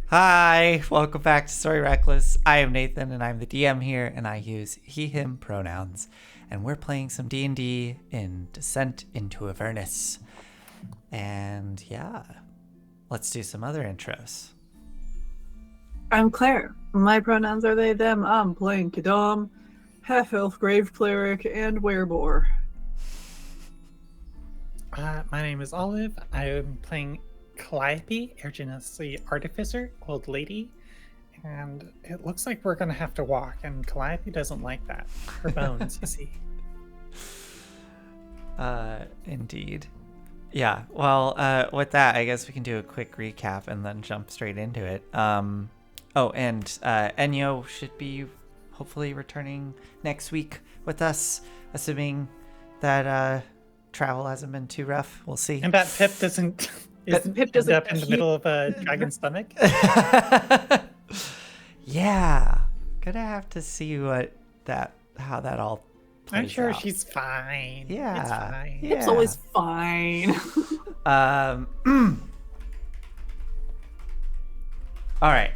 Hi, welcome back to Story Reckless. I am Nathan, and I'm the DM here, and I use he/him pronouns. And we're playing some D&D in Descent into Avernus. And yeah, let's do some other intros. I'm Claire. My pronouns are they, them. I'm playing Kadam, half-elf grave cleric, and werebore. My name is Olive. I am playing Calliope, Erginus the Artificer, Old Lady, and it looks like we're going to have to walk, and Calliope doesn't like that. Her bones, you see. Indeed. Yeah, well, with that, I guess we can do a quick recap and then jump straight into it. And Enyo should be hopefully returning next week with us, assuming that travel hasn't been too rough. We'll see. And that Pip doesn't Pip doesn't end up in the middle of a dragon's stomach. Yeah, gonna have to see how that all plays I'm sure out. she's fine. Yeah, It's fine. yeah. It's always fine. All right.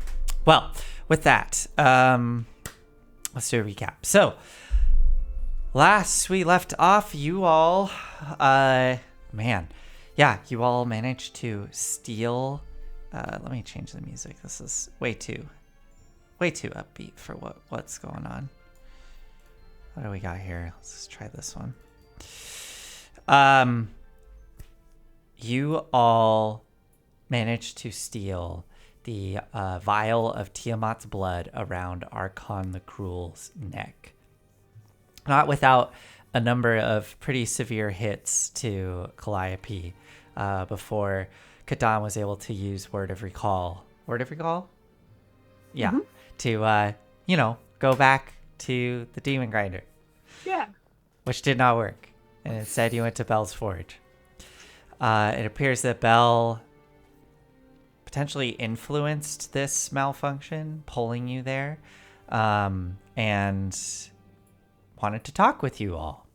Well, with that, let's do a recap. So, last we left off, you all, you all managed to steal. Let me change the music. This is way too upbeat for what's going on. What do we got here? Let's just try this one. You all managed to steal the vial of Tiamat's blood around Archon the Cruel's neck. Not without a number of pretty severe hits to Calliope before Kadam was able to use Word of Recall. Word of Recall? Yeah. Mm-hmm. To, go back to the Demon Grinder. Yeah. Which did not work. And instead you went to Belle's Forge. It appears that Belle potentially influenced this malfunction, pulling you there, and wanted to talk with you all.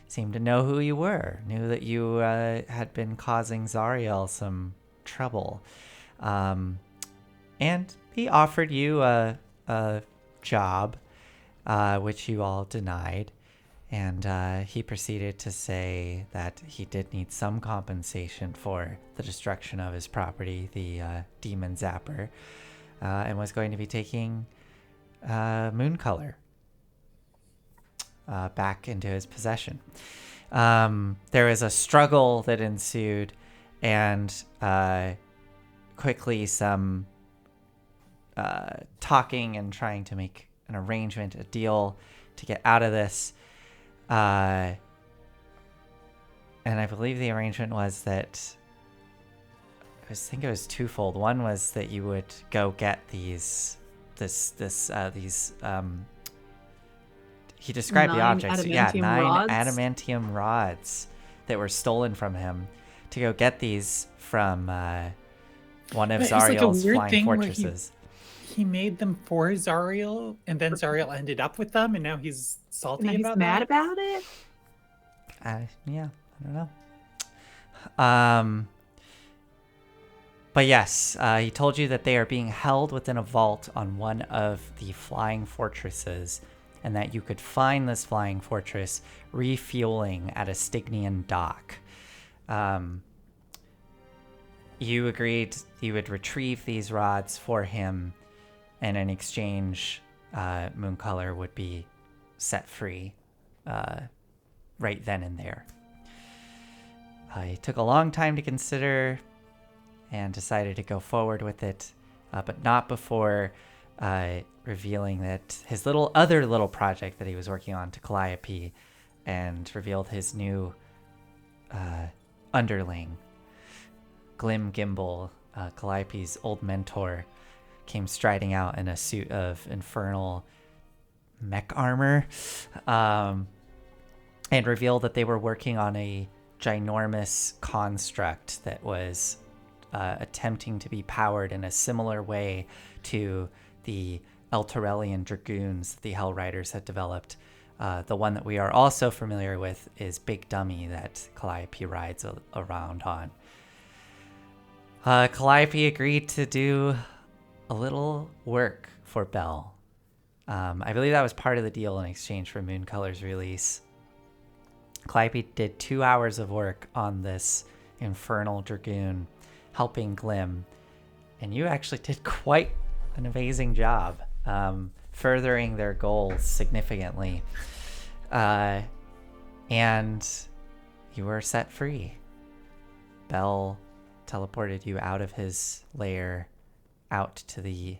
Seemed to know who you were, knew that you had been causing Zariel some trouble. And he offered you a job, which you all denied. And he proceeded to say that he did need some compensation for the destruction of his property, the Demon Zapper, and was going to be taking Mooncolor back into his possession. There was a struggle that ensued, and quickly some talking and trying to make an arrangement, a deal to get out of this. And I believe the arrangement was that I think it was twofold. One was that you would go get these he described the objects. Yeah, 9 adamantium rods that were stolen from him to go get these from one of Zariel's flying fortresses. He made them for Zariel, and then Zariel ended up with them, and now he's salty about it. He's mad about it? Yeah, I don't know. But yes, he told you that they are being held within a vault on one of the flying fortresses, and that you could find this flying fortress refueling at a Stygian dock. You agreed you would retrieve these rods for him, and in exchange, Mooncolor would be set free right then and there. He took a long time to consider and decided to go forward with it, but not before revealing that his other little project that he was working on to Calliope, and revealed his new underling, Glim Gimbal, Calliope's old mentor, came striding out in a suit of infernal mech armor, and revealed that they were working on a ginormous construct that was attempting to be powered in a similar way to the Elturellian Dragoons the Hell Riders had developed. The one that we are also familiar with is Big Dummy that Calliope rides around on. Calliope agreed to do a little work for Bell. I believe that was part of the deal in exchange for Mooncolor's release. Calliope did 2 hours of work on this infernal dragoon, helping Glim, and you actually did quite an amazing job, furthering their goals significantly. And you were set free. Bell teleported you out of his lair, out to the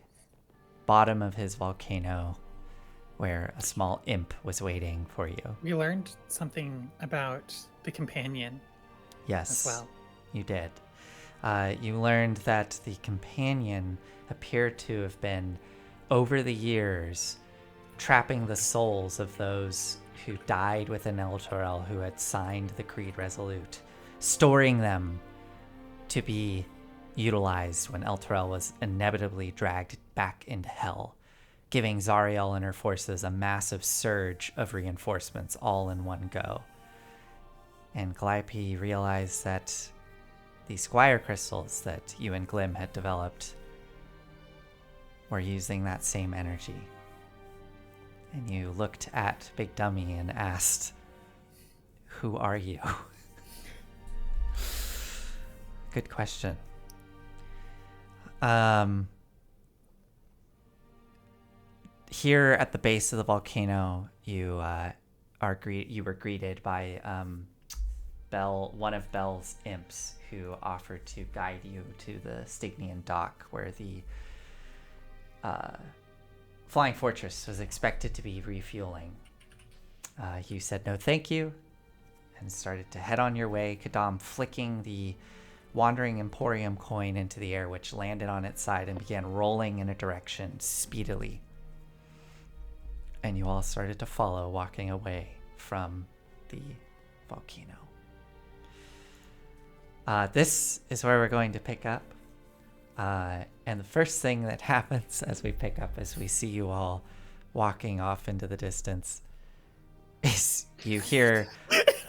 bottom of his volcano, where a small imp was waiting for you. We learned something about the companion Yes, as well. you did. You learned that the companion appeared to have been, over the years, trapping the souls of those who died within Elturel, who had signed the Creed Resolute, storing them to be utilized when Elturel was inevitably dragged back into hell, giving Zariel and her forces a massive surge of reinforcements all in one go. And Calliope realized that the Squire crystals that you and Glim had developed were using that same energy. And you looked at Big Dummy and asked, "Who are you?" Good question. Here at the base of the volcano, you were greeted by one of Bell's imps, who offered to guide you to the Stygian dock, where the Flying Fortress was expected to be refueling. You said no thank you and started to head on your way, Kadam flicking the Wandering Emporium coin into the air, which landed on its side and began rolling in a direction speedily. And you all started to follow, walking away from the volcano. This is where we're going to pick up. And the first thing that happens as we pick up, as we see you all walking off into the distance, is you hear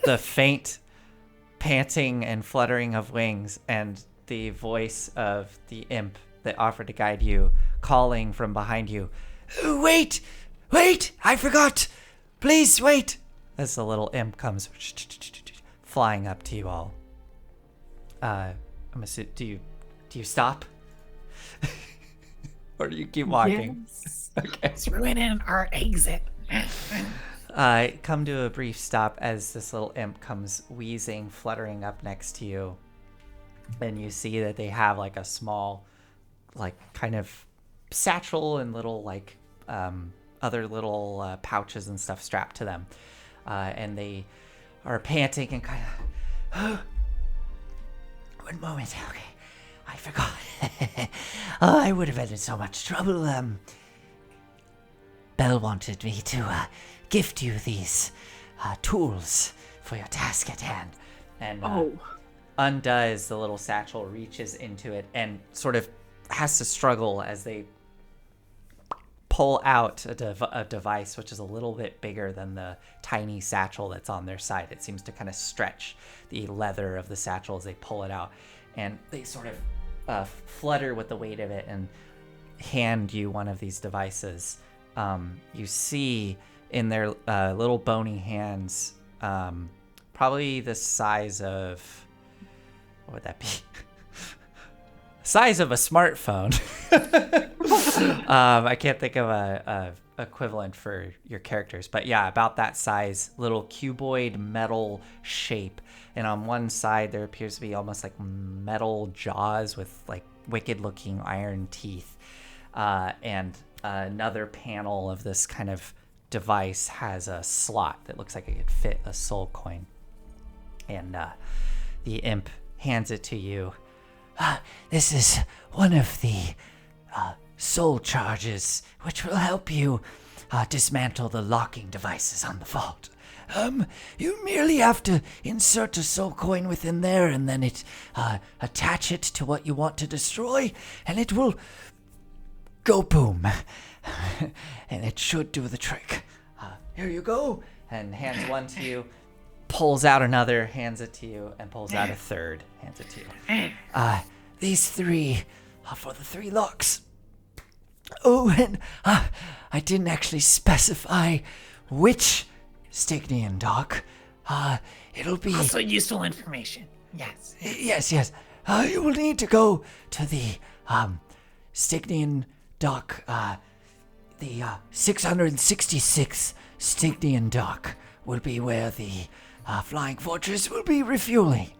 the faint panting and fluttering of wings and the voice of the imp that offered to guide you calling from behind you, "Wait! Wait! I forgot! Please wait!" As the little imp comes flying up to you all. I'm assuming, do you stop? Or do you keep walking? Yes. Okay. It's ruining our exit. Come to a brief stop as this little imp comes wheezing, fluttering up next to you. And you see that they have like a small, like kind of satchel and little like other little pouches and stuff strapped to them. And they are panting and kind of, one moment, okay, I forgot. I would have been in so much trouble. Belle wanted me to gift you these tools for your task at hand. And undoes the little satchel, reaches into it, and sort of has to struggle as they pull out a device which is a little bit bigger than the tiny satchel that's on their side. It seems to kind of stretch the leather of the satchel as they pull it out, and they sort of flutter with the weight of it and hand you one of these devices. You see in their little bony hands, probably the size of, what would that be? Size of a smartphone. I can't think of a equivalent for your characters, but yeah, about that size, little cuboid metal shape. And on one side, there appears to be almost like metal jaws with like wicked looking iron teeth. And another panel of this kind of device has a slot that looks like it could fit a soul coin. And the imp hands it to you. This is one of the soul charges, which will help you dismantle the locking devices on the vault. You merely have to insert a soul coin within there and then attach it to what you want to destroy, and it will go boom. And it should do the trick. Here you go. And hands one to you, pulls out another, hands it to you, and pulls out a third, hands it to you. these 3 are for the 3 locks. Oh, and I didn't actually specify which Stygian dock. It'll be... Also useful information. Yes. Yes. You will need to go to the Stygian dock, the 666 Stygian dock will be where the Flying Fortress will be refueling.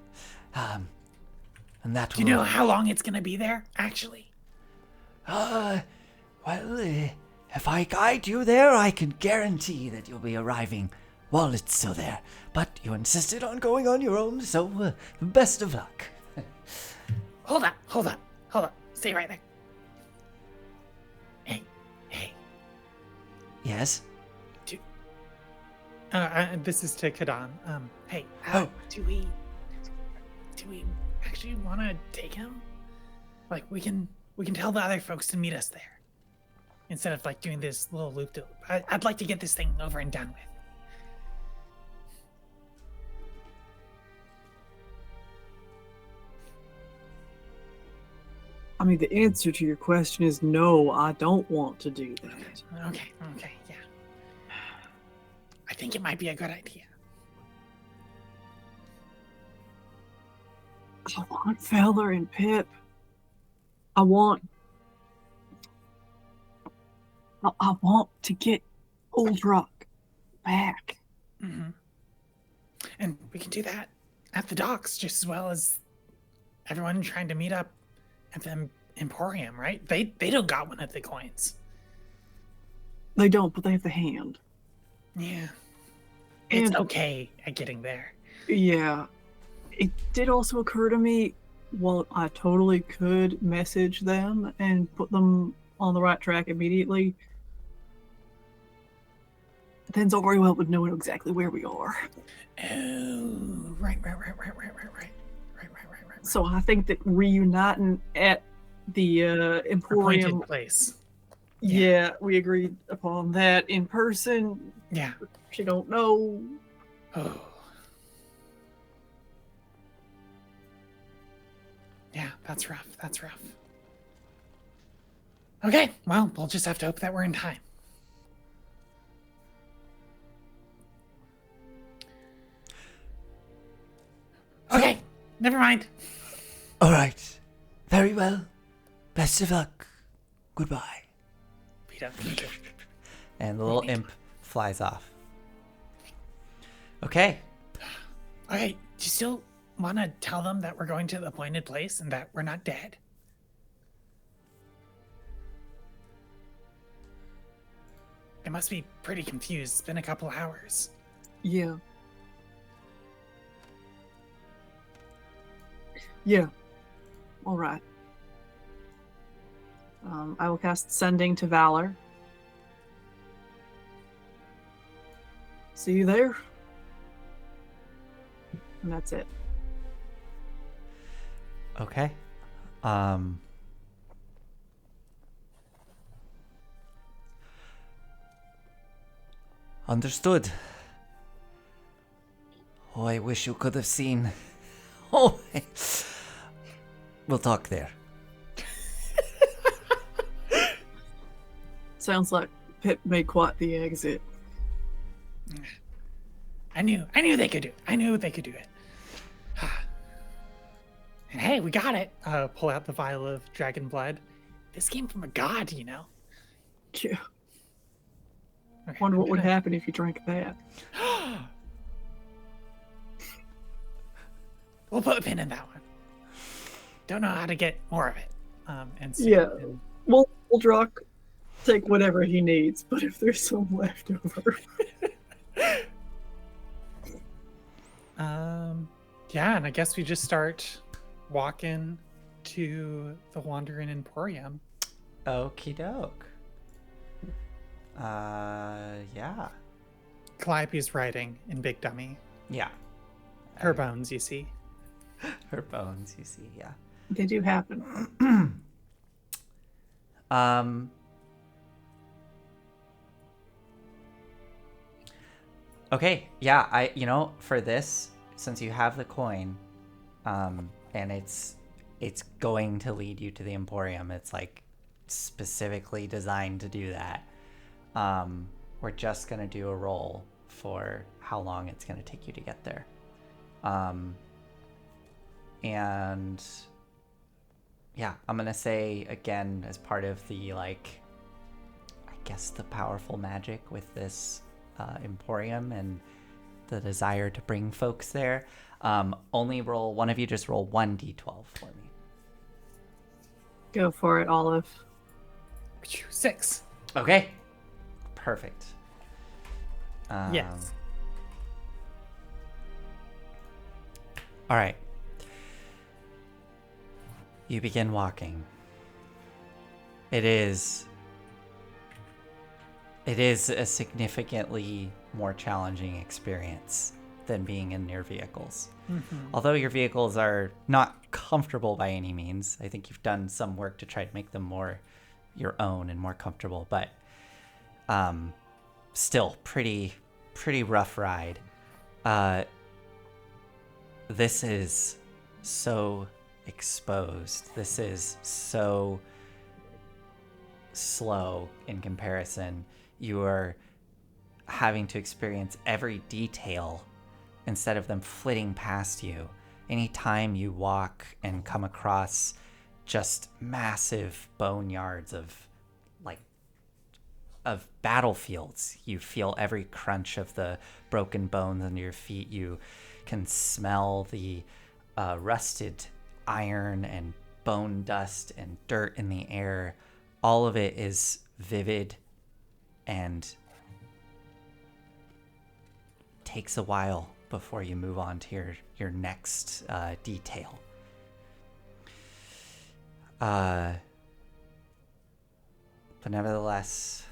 And that Do you know how long it's going to be there, actually? Well, if I guide you there, I can guarantee that you'll be arriving while it's still there. But you insisted on going on your own, so best of luck. Hold up. Stay right there. Hey. Yes? This is to Kadan. Hey, do we actually want to take him? Like, we can tell the other folks to meet us there instead of like doing this little loop de loop. I'd like to get this thing over and done with. I mean, the answer to your question is no, I don't want to do that. Okay, yeah. I think it might be a good idea. I want Feller and Pip. I want to get Old Rock back. Mm-hmm. And we can do that at the docks just as well as everyone trying to meet up at the Emporium, right? They don't got one of the coins. They don't, but they have the hand. Yeah. It's And- okay at getting there. Yeah. It did also occur to me, well, I totally could message them and put them on the right track immediately. Then Zoriel would know exactly where we are. Oh, right. So I think that reuniting at the Emporium, Appointed place. yeah, we agreed upon that in person. Yeah. She don't know. Oh. Yeah, that's rough. Okay, well, we'll just have to hope that we're in time. Okay, never mind. All right. Very well. Best of luck. Goodbye. And the little imp flies off. Okay. Okay, do you still want to tell them that we're going to the appointed place and that we're not dead? They must be pretty confused. It's been a couple hours. Yeah. Yeah. All right. I will cast Sending to Valor. See you there. And that's it. Okay. Understood. Oh, I wish you could have seen. Oh, we'll talk there. Sounds like Pip made quite the exit. I knew they could do it. I knew they could do it. And hey, we got it. Pull out the vial of dragon blood. This came from a god, you know. Yeah. Okay, Wonder what I'm would gonna- happen if you drank that. We'll put a pin in that one. Don't know how to get more of it. And so, Yeah. We'll Drock take whatever he needs, but if there's some left over. Yeah, and I guess we just start walking to the Wandering Emporium. Okie doke. Yeah. Calliope's riding in Big Dummy. Yeah. Her bones, you see. Her bones, you see, yeah. They do happen. Okay, yeah, for this, since you have the coin, and it's it's going to lead you to the Emporium. It's like specifically designed to do that. We're just gonna do a roll for how long it's gonna take you to get there. And yeah, I'm gonna say again, as part of the, like, I guess the powerful magic with this Emporium and the desire to bring folks there, only roll, one of you just roll 1d12 for me. Go for it, Olive. 6. Okay, perfect. Yes. All right. You begin walking. It is a significantly more challenging experience than being in your vehicles. Mm-hmm. Although your vehicles are not comfortable by any means, I think you've done some work to try to make them more your own and more comfortable, but still pretty rough ride. This is so exposed. This is so slow in comparison. You are having to experience every detail instead of them flitting past you. Anytime you walk and come across just massive boneyards of battlefields, you feel every crunch of the broken bones under your feet. You can smell the rusted iron and bone dust and dirt in the air. All of it is vivid and takes a while before you move on to your next detail. But nevertheless,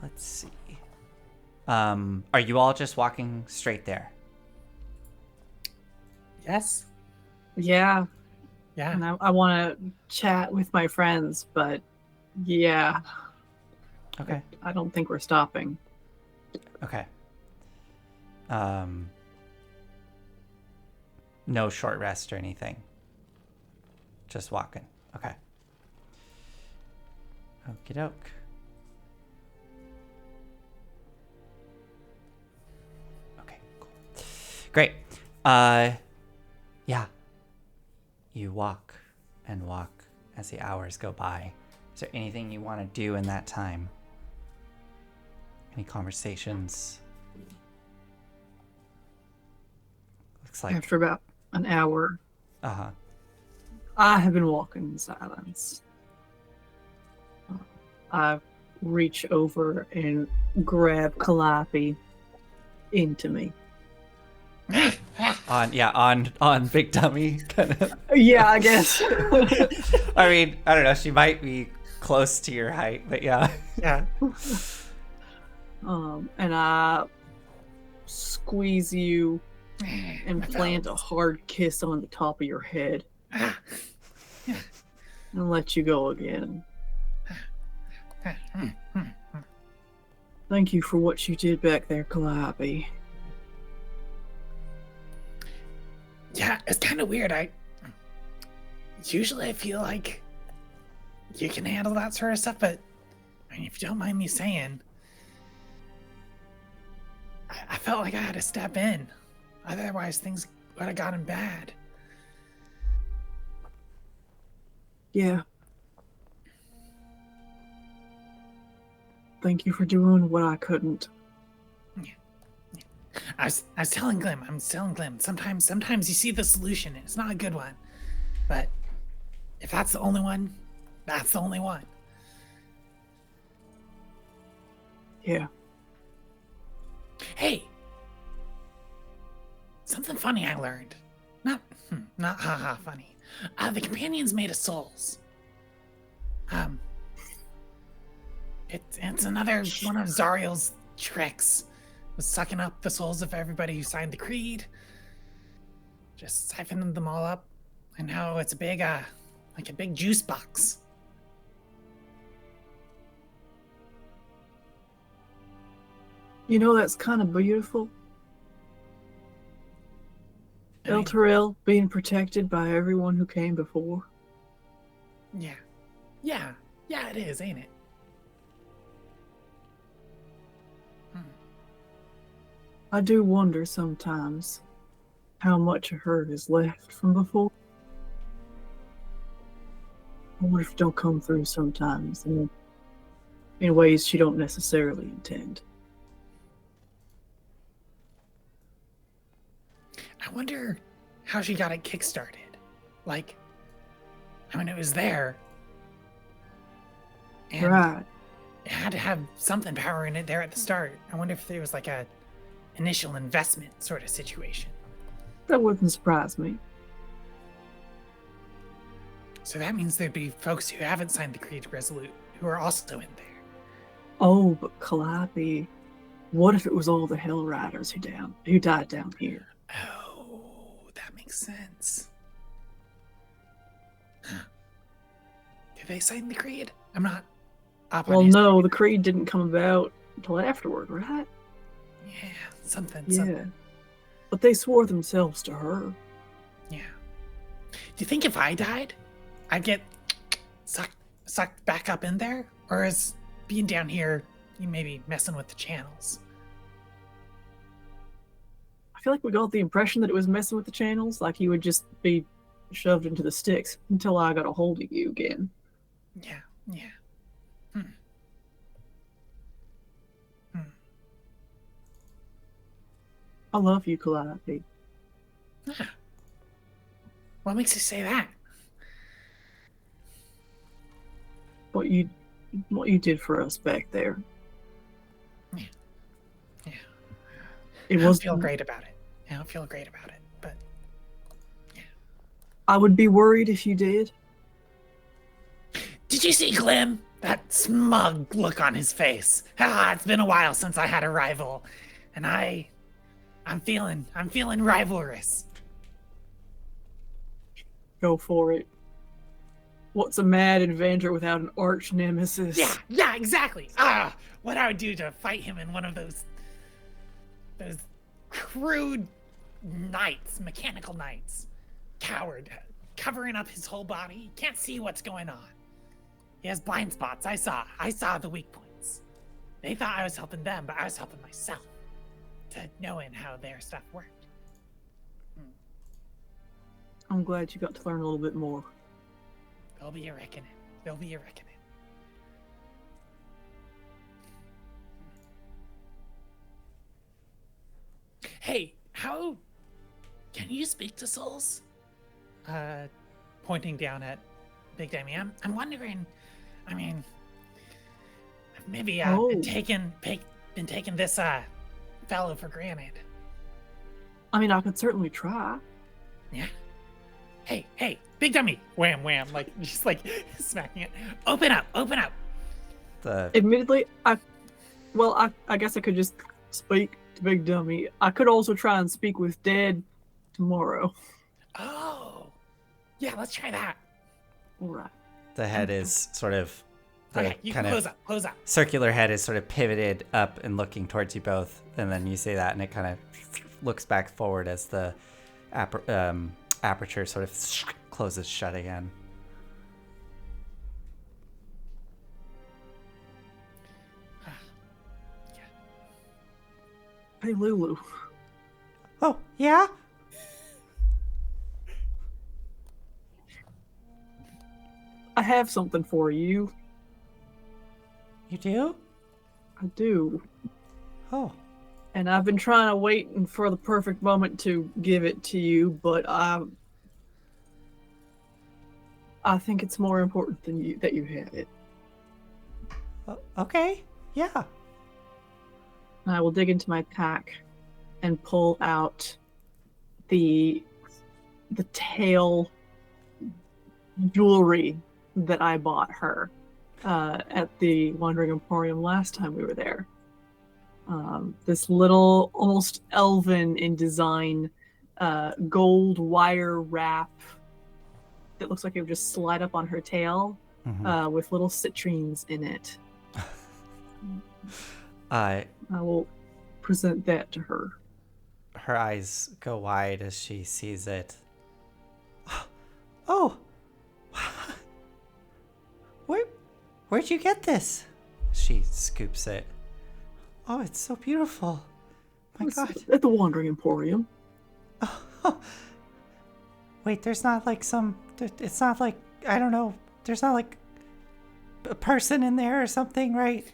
let's see. Are you all just walking straight there? Yes. Yeah, Yeah. and I want to chat with my friends, but yeah, Okay. I don't think we're stopping. Okay. No short rest or anything. Just walking. Okay. Okie doke. Okay, cool. Great. Yeah. You walk and walk as the hours go by. Is there anything you want to do in that time? Any conversations? Looks like... After about an hour, Uh-huh. I have been walking in silence. I reach over and grab Calliope into me. on Big Dummy, kind of. Yeah, I guess. I mean, I don't know. She might be close to your height, but yeah. Yeah. And I squeeze you and plant a hard kiss on the top of your head and let you go again. Thank you for what you did back there, Calliope. Yeah, it's kind of weird. Usually I feel like you can handle that sort of stuff, but I mean, if you don't mind me saying, I felt like I had to step in. Otherwise, things would have gotten bad. Yeah. Thank you for doing what I couldn't. I was telling Glim, sometimes you see the solution and it's not a good one. But if that's the only one, that's the only one. Yeah. Hey, something funny I learned. Not haha funny. The companion's made of souls. It's another one of Zariel's tricks. Was sucking up the souls of everybody who signed the creed. Just siphoning them all up. And now it's a big, like a big juice box. You know, that's kind of beautiful. I mean, Elturel being protected by everyone who came before. yeah. Yeah. Yeah, it is, ain't it? I do wonder sometimes how much of her is left from before. I wonder if don't come through sometimes in ways she don't necessarily intend. I wonder how she got it kickstarted. Like, I mean, it was there. And Right. it had to have something powering it there at the start. I wonder if there was like a initial investment sort of situation. That wouldn't surprise me. So that means there'd be folks who haven't signed the Creed Resolute who are also in there. Oh, but Calliope, what if it was all the Hell Riders who died down here? Oh, that makes sense. Huh. Did they sign the Creed? I'm not up Well, on history. no, the Creed didn't come about until afterward, right? Yeah, something. Yeah. But they swore themselves to her. Yeah. Do you think if I died, I'd get sucked back up in there? Or is being down here, you maybe messing with the channels? I feel like we got the impression that it was messing with the channels, like you would just be shoved into the sticks until I got a hold of you again. Yeah. I love you, Calliope. Ah. What makes you say that? What you did for us back there. Yeah. It I don't was feel great about it. But I would be worried if you did. did you see Glim? That smug look on his face. It's been a while since I had a rival, and I'm feeling rivalrous. Go for it. What's a mad adventure without an arch nemesis? Yeah, exactly. What I would do to fight him in one of those crude knights, mechanical knights. Coward, covering up his whole body. Can't see what's going on. He has blind spots. I saw the weak points. They thought I was helping them, but I was helping myself to knowing how their stuff worked. I'm glad you got to learn a little bit more. There'll be a reckoning. Hey, how can you speak to souls? Pointing down at Big Demi. I'm wondering. I mean, I've maybe been taking this fellow for granted. I mean, I could certainly try. Yeah. Hey, Big Dummy! Wham, wham! Like just like smacking it. Open up! Admittedly, I guess I could just speak to Big Dummy. I could also try and speak with Dad tomorrow. Oh, yeah. Let's try that. All right. The head is sort of Okay, you kind close of up. Close up. circular head is sort of pivoted up and looking towards you both, and then you say that, and it kind of looks back forward as the aperture sort of closes shut again. Hey, Lulu. Oh, yeah? I have something for you. You do? I do. Oh. And I've been trying to wait for the perfect moment to give it to you, but I think it's more important than that you have it. Okay. Yeah. I will dig into my pack and pull out the tail jewelry that I bought her at the Wandering Emporium last time we were there. This little, almost elven in design, gold wire wrap that looks like it would just slide up on her tail with little citrines in it. I will present that to her. her eyes go wide as she sees it. Oh, where'd you get this? She scoops it. Oh, it's so beautiful. My God. At the Wandering Emporium. Oh. Wait, there's not like it's not like, I don't know, there's not like a person in there or something, right?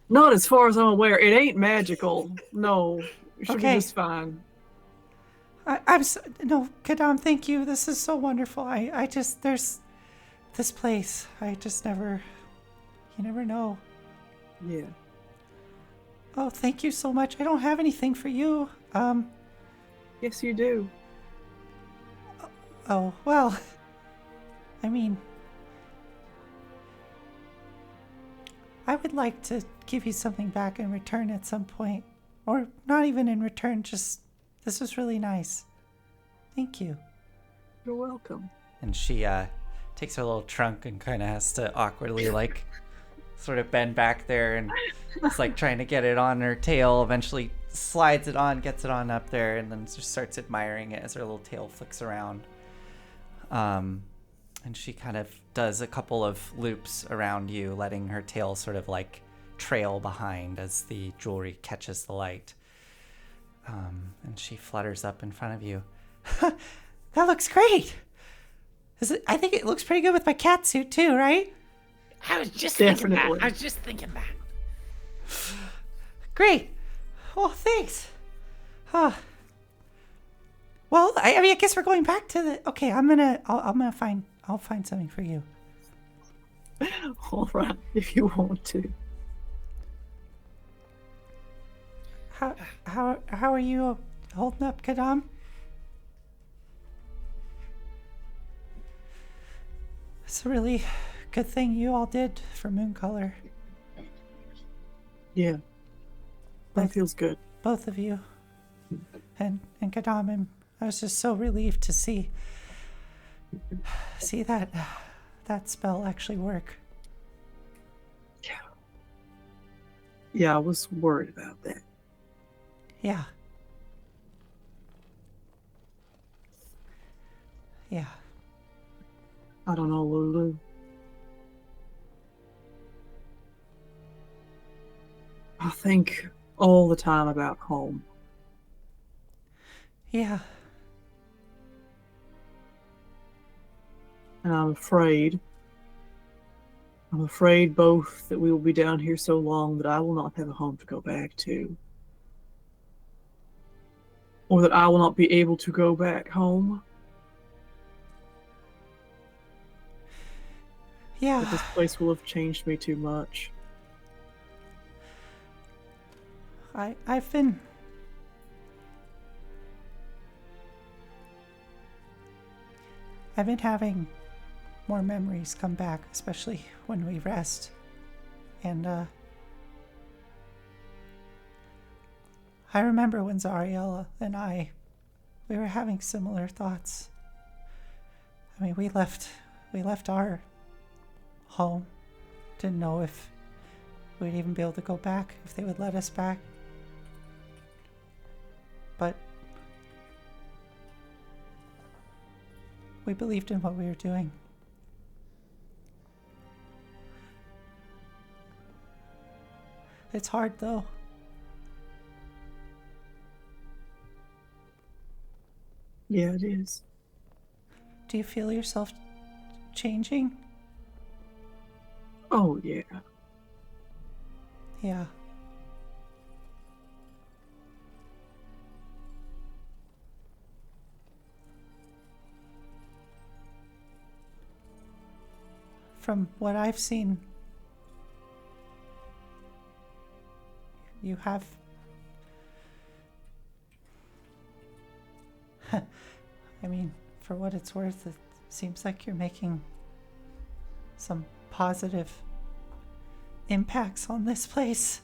Not as far as I'm aware. It ain't magical. No. It should Okay. be just fine. No, Kadam, thank you. This is so wonderful. There's this place. You never know. Yeah. Oh, thank you so much. I don't have anything for you. Yes, you do. Oh, well, I mean, I would like to give you something back in return at some point. Or not even in return, just, this was really nice. Thank you. You're welcome. And she takes her little trunk and kind of has to awkwardly, like, sort of bend back there and it's like trying to get it on her tail, eventually slides it on, gets it on up there, and then just starts admiring it as her little tail flicks around. And she kind of does a couple of loops around you, letting her tail sort of like trail behind as the jewelry catches the light. And she flutters up in front of you. That looks great. I think it looks pretty good with my cat suit too, right? I was just Definitely. thinking that. Great. Oh, thanks. Well, I mean, I guess we're going back to the. Okay, I'll find something for you. All right, if you want to. How are you holding up, Kadam? It's a really good thing you all did for Mooncolor. Yeah. That feels good. Both of you. And Kadam, I was just so relieved to see that spell actually work. Yeah, I was worried about that. Yeah. Yeah. I don't know, Lulu. I think all the time about home. Yeah. And I'm afraid both that we will be down here so long that I will not have a home to go back to. Or that I will not be able to go back home. Yeah. That this place will have changed me too much. I've been having more memories come back, especially when we rest. And I remember when Zariella and we were having similar thoughts. I mean, we left our home. Didn't know if we'd even be able to go back, if they would let us back. But we believed in what we were doing. It's hard, though. Yeah, it is. Do you feel yourself changing? Oh, yeah. Yeah. From what I've seen, you have... I mean, for what it's worth, it seems like you're making some positive impacts on this place.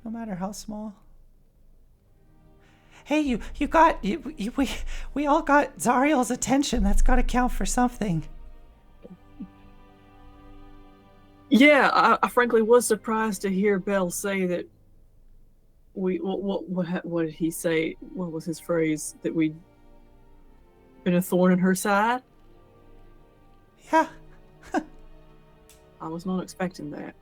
No matter how small. Hey, we all got Zariel's attention. That's got to count for something. Yeah, I frankly was surprised to hear Belle say that what did he say? What was his phrase? That we'd been a thorn in her side? Yeah. I was not expecting that.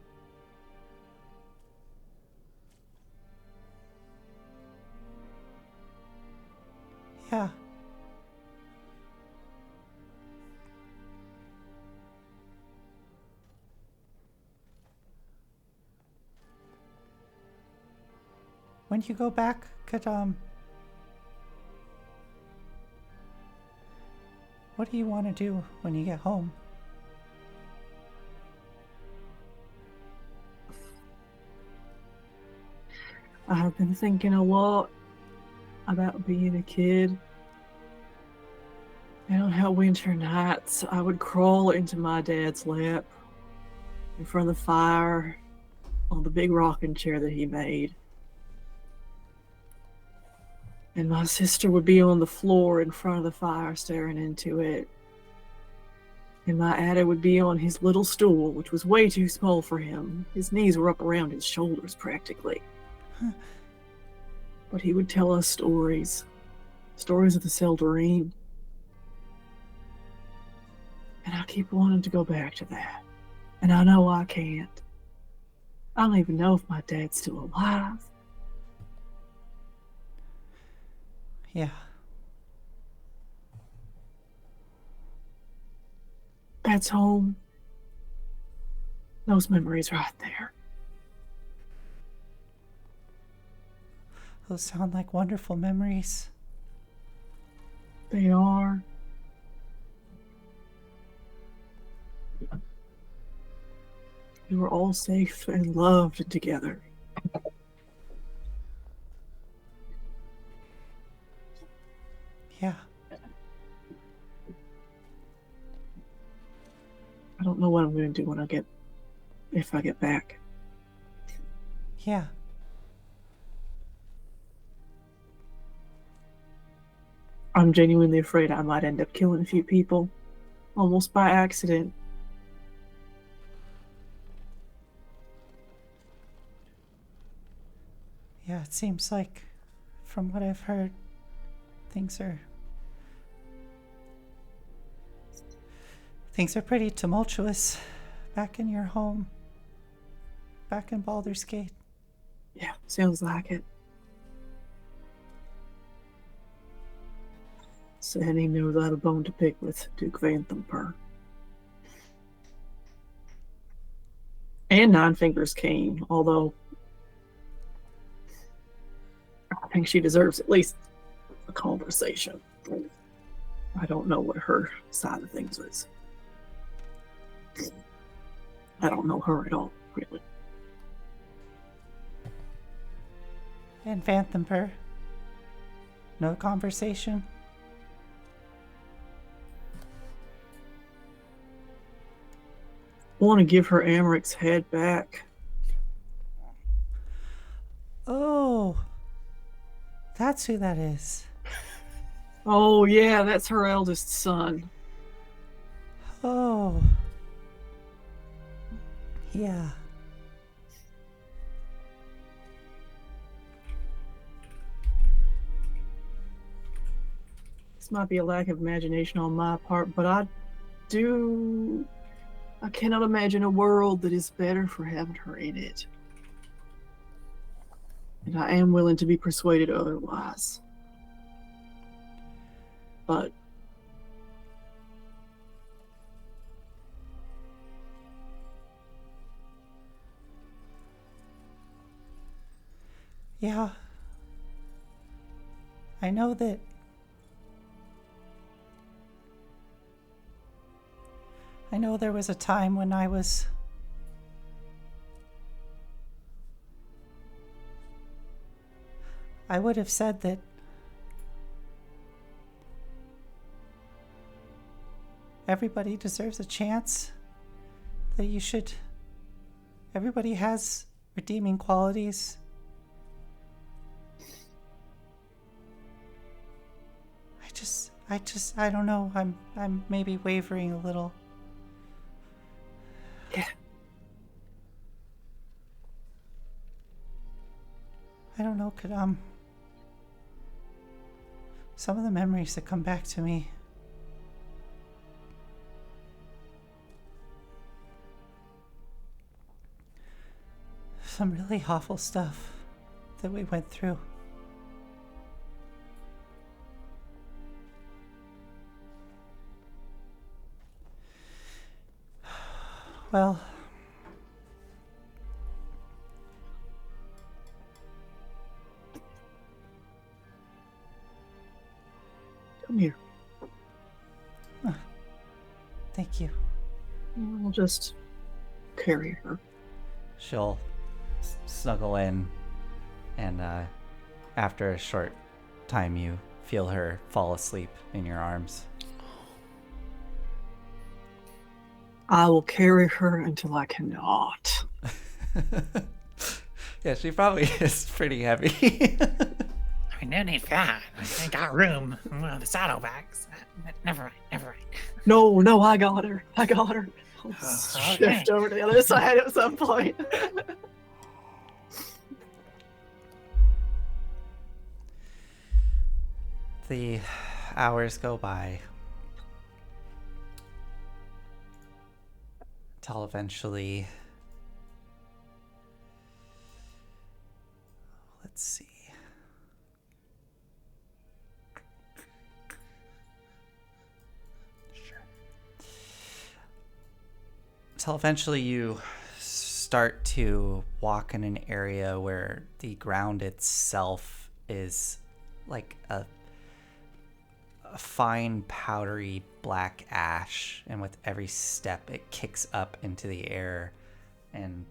Yeah. When you go back, what do you want to do when you get home? I've been thinking a lot about being a kid. And on how winter nights I would crawl into my dad's lap in front of the fire on the big rocking chair that he made. And my sister would be on the floor in front of the fire staring into it. And my Ada would be on his little stool, which was way too small for him. His knees were up around his shoulders practically. But he would tell us stories. Stories of the Seldarine. And I keep wanting to go back to that. And I know I can't. I don't even know if my dad's still alive. Yeah. That's home. Those memories right there. Those sound like wonderful memories. They are. We were all safe and loved together. Yeah. I don't know what I'm going to do if I get back. Yeah. I'm genuinely afraid I might end up killing a few people, almost by accident. Yeah, it seems like, from what I've heard, things are pretty tumultuous back in your home, back in Baldur's Gate. Yeah, sounds like it. Sandy knows I had a bone to pick with Duke Vanthampur. And Nine Fingers Kane, although I think she deserves at least a conversation. I don't know what her side of things is. I don't know her at all, really. And Vanthampur? No conversation? I want to give her Amaric's head back. Oh, that's who that is. Oh, yeah, that's her eldest son. Oh. Yeah. This might be a lack of imagination on my part, but I cannot imagine a world that is better for having her in it. And I am willing to be persuaded otherwise. But yeah. I know that there was a time when I would have said that everybody deserves a chance, that everybody has redeeming qualities. I don't know. I'm maybe wavering a little. Yeah. I don't know, could, some of the memories that come back to me. Some really awful stuff that we went through. Well, Come here. thank you. I'll just carry her. She'll snuggle in, and after a short time, you feel her fall asleep in your arms. I will carry her until I cannot. Yeah, she probably is pretty heavy. I mean, no need for that. I got room. The saddlebags. Never mind. No, I got her. I'll Okay. shift over to the other side at some point. The hours go by till eventually, let's see. Sure. Till eventually you start to walk in an area where the ground itself is like a fine powdery black ash, and with every step it kicks up into the air, and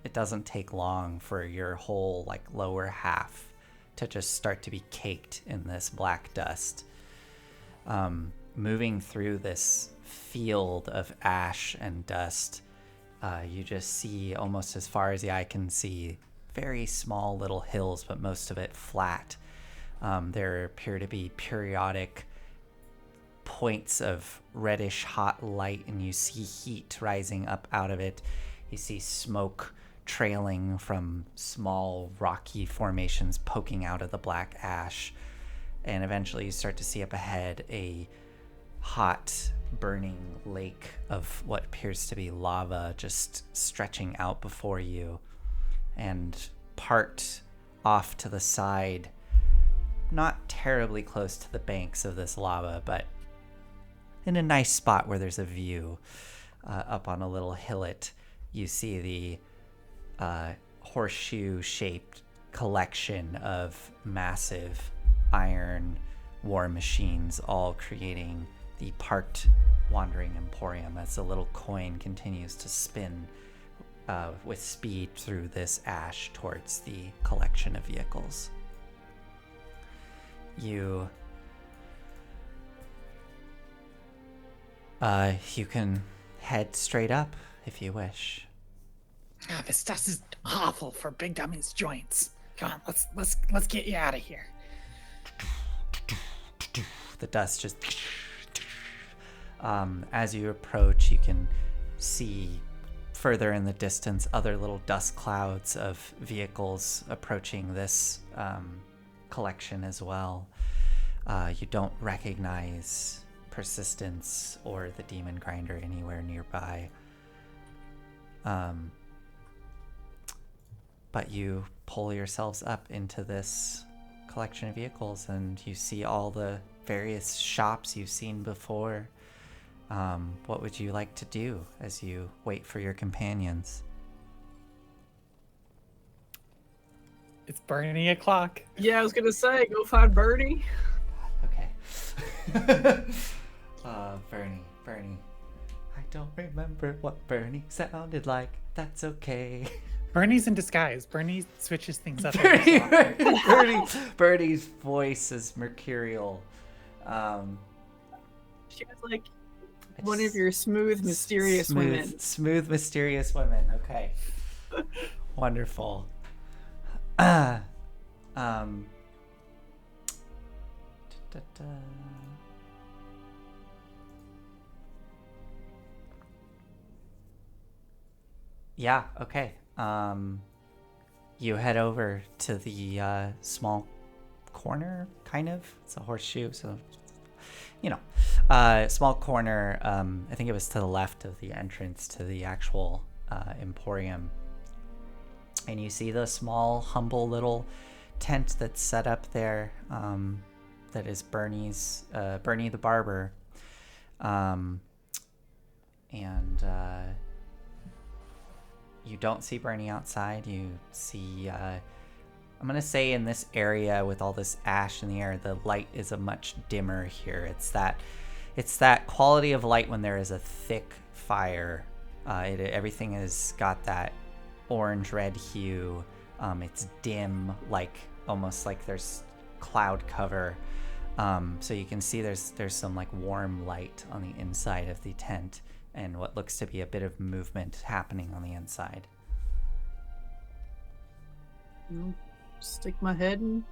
it doesn't take long for your whole like lower half to just start to be caked in this black dust. Moving through this field of ash and dust, you just see, almost as far as the eye can see, very small little hills, but most of it flat. There appear to be periodic points of reddish hot light, and you see heat rising up out of it. You see smoke trailing from small rocky formations poking out of the black ash, and eventually you start to see up ahead a hot burning lake of what appears to be lava just stretching out before you, and parked off to the side, not terribly close to the banks of this lava, but in a nice spot where there's a view. Up on a little hillet, you see the horseshoe-shaped collection of massive iron war machines, all creating the parked wandering emporium as the little coin continues to spin with speed through this ash towards the collection of vehicles. You can head straight up if you wish. This dust is awful for Big Dummy's joints. Come on, let's get you out of here. The dust just... as you approach, you can see further in the distance other little dust clouds of vehicles approaching this collection as well. You don't recognize Persistence or the Demon Grinder anywhere nearby. But you pull yourselves up into this collection of vehicles, and you see all the various shops you've seen before. What would you like to do as you wait for your companions? It's Bernie o'clock. Yeah, I was gonna say, go find Bernie. Okay. Bernie. I don't remember what Bernie sounded like. That's okay. Bernie's in disguise. Bernie switches things up. every so often. Bernie's voice is mercurial. She was like one of your smooth, mysterious women. Smooth, mysterious women. Okay. Wonderful. Da-da-da. Yeah, okay. you head over to the small corner, kind of. It's a horseshoe, so small corner. I think it was to the left of the entrance to the actual emporium, and you see the small, humble little tent that's set up there. That is Bernie the barber, and you don't see Bernie outside. You see, I'm gonna say in this area with all this ash in the air, the light is a much dimmer here. It's that quality of light when there is a thick fire. Everything has got that orange-red hue. It's dim, like almost like there's cloud cover. So you can see there's some like warm light on the inside of the tent, and what looks to be a bit of movement happening on the inside. Stick my head in.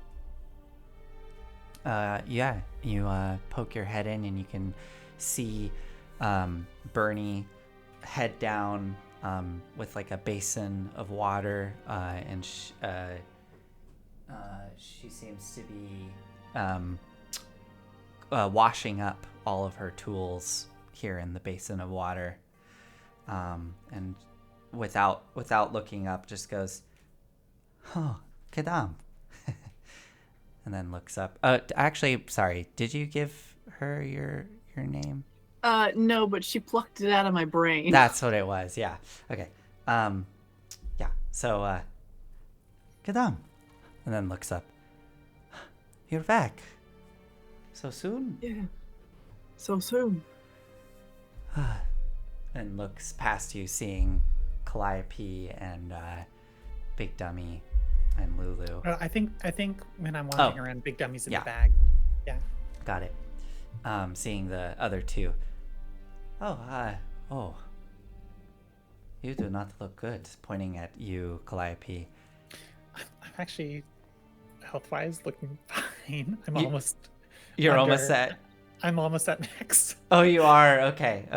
Yeah, you poke your head in and you can see Bernie head down with like a basin of water, and she seems to be washing up all of her tools here in the basin of water, and without looking up, just goes, "Oh, Kadam," and then looks up. Actually, sorry, did you give her your name? No, but she plucked it out of my brain. That's what it was. Yeah. Okay. Yeah. So, Kadam, and then looks up. You're back. So soon? Yeah. So soon. And looks past you, seeing Calliope and Big Dummy and Lulu. I think when I'm wandering around, Big Dummy's in Yeah. the bag. Yeah. Got it. Seeing the other two. Oh. You do not look good. Pointing at you, Calliope. I'm actually, health-wise, looking fine. You're almost at... I'm almost at max. Oh, you are? Okay.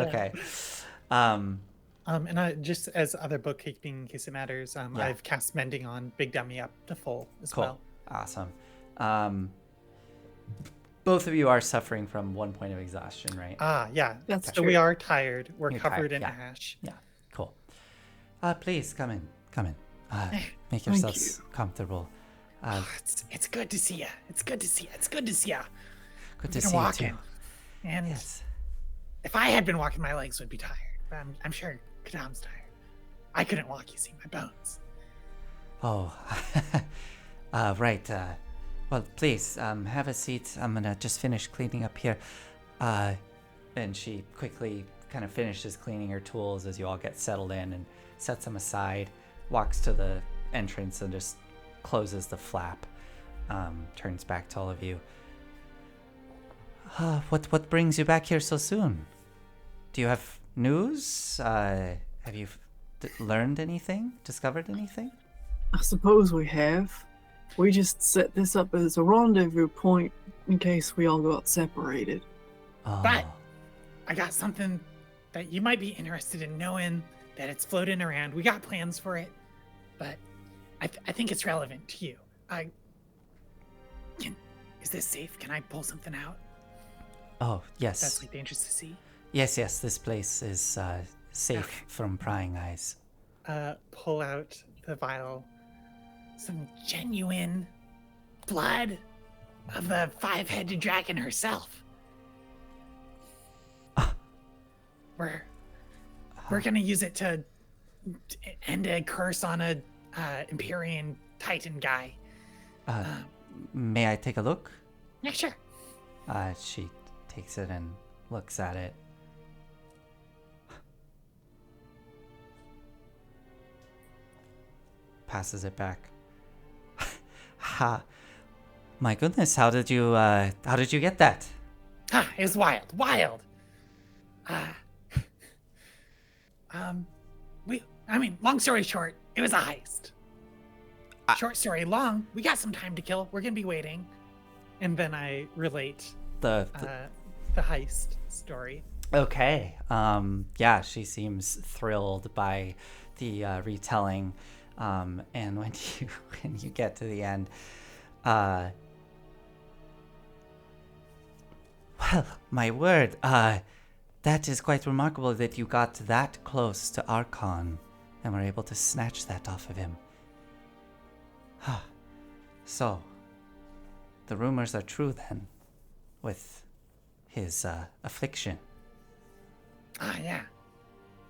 And I, just as other bookkeeping, in case it matters, I've cast Mending on Big Dummy up to full as well. Awesome. Both of you are suffering from 1 point of exhaustion, right? Yeah. That's So true. we are tired. We're You're covered tired, in yeah. ash. Yeah, cool. Please come in. Make Thank yourselves comfortable. It's good to see you. It's good to see you. Good to Been see you walking. too. And Yes. if I had been walking, my legs would be tired. But I'm sure Kadam's tired. I couldn't walk, you see, my bones. Oh, right. Well, please, have a seat. I'm gonna just finish cleaning up here. And she quickly kind of finishes cleaning her tools as you all get settled in and sets them aside, walks to the entrance and just closes the flap, turns back to all of you. What brings you back here so soon? Do you have news? Have you learned anything? Discovered anything? I suppose we have. We just set this up as a rendezvous point in case we all got separated. Oh. But I got something that you might be interested in knowing, that it's floating around. We got plans for it, but I think it's relevant to you. Is this safe? Can I pull something out? Oh, yes. That's like dangerous to see. Yes, this place is safe from prying eyes. Pull out the vial. Some genuine blood of the five-headed dragon herself. We're gonna use it to end a curse on a Empyrean Titan guy. May I take a look? Yeah, sure. She takes it and looks at it. Passes it back. My goodness, how did you get that? It was wild. Long story short, it was a heist. Short story long, we got some time to kill. We're gonna be waiting. And then I relate The heist story. Okay. Yeah, she seems thrilled by the retelling. And when you get to the end, well, my word, that is quite remarkable that you got that close to Archon and were able to snatch that off of him. So, the rumors are true then, with his affliction. Yeah.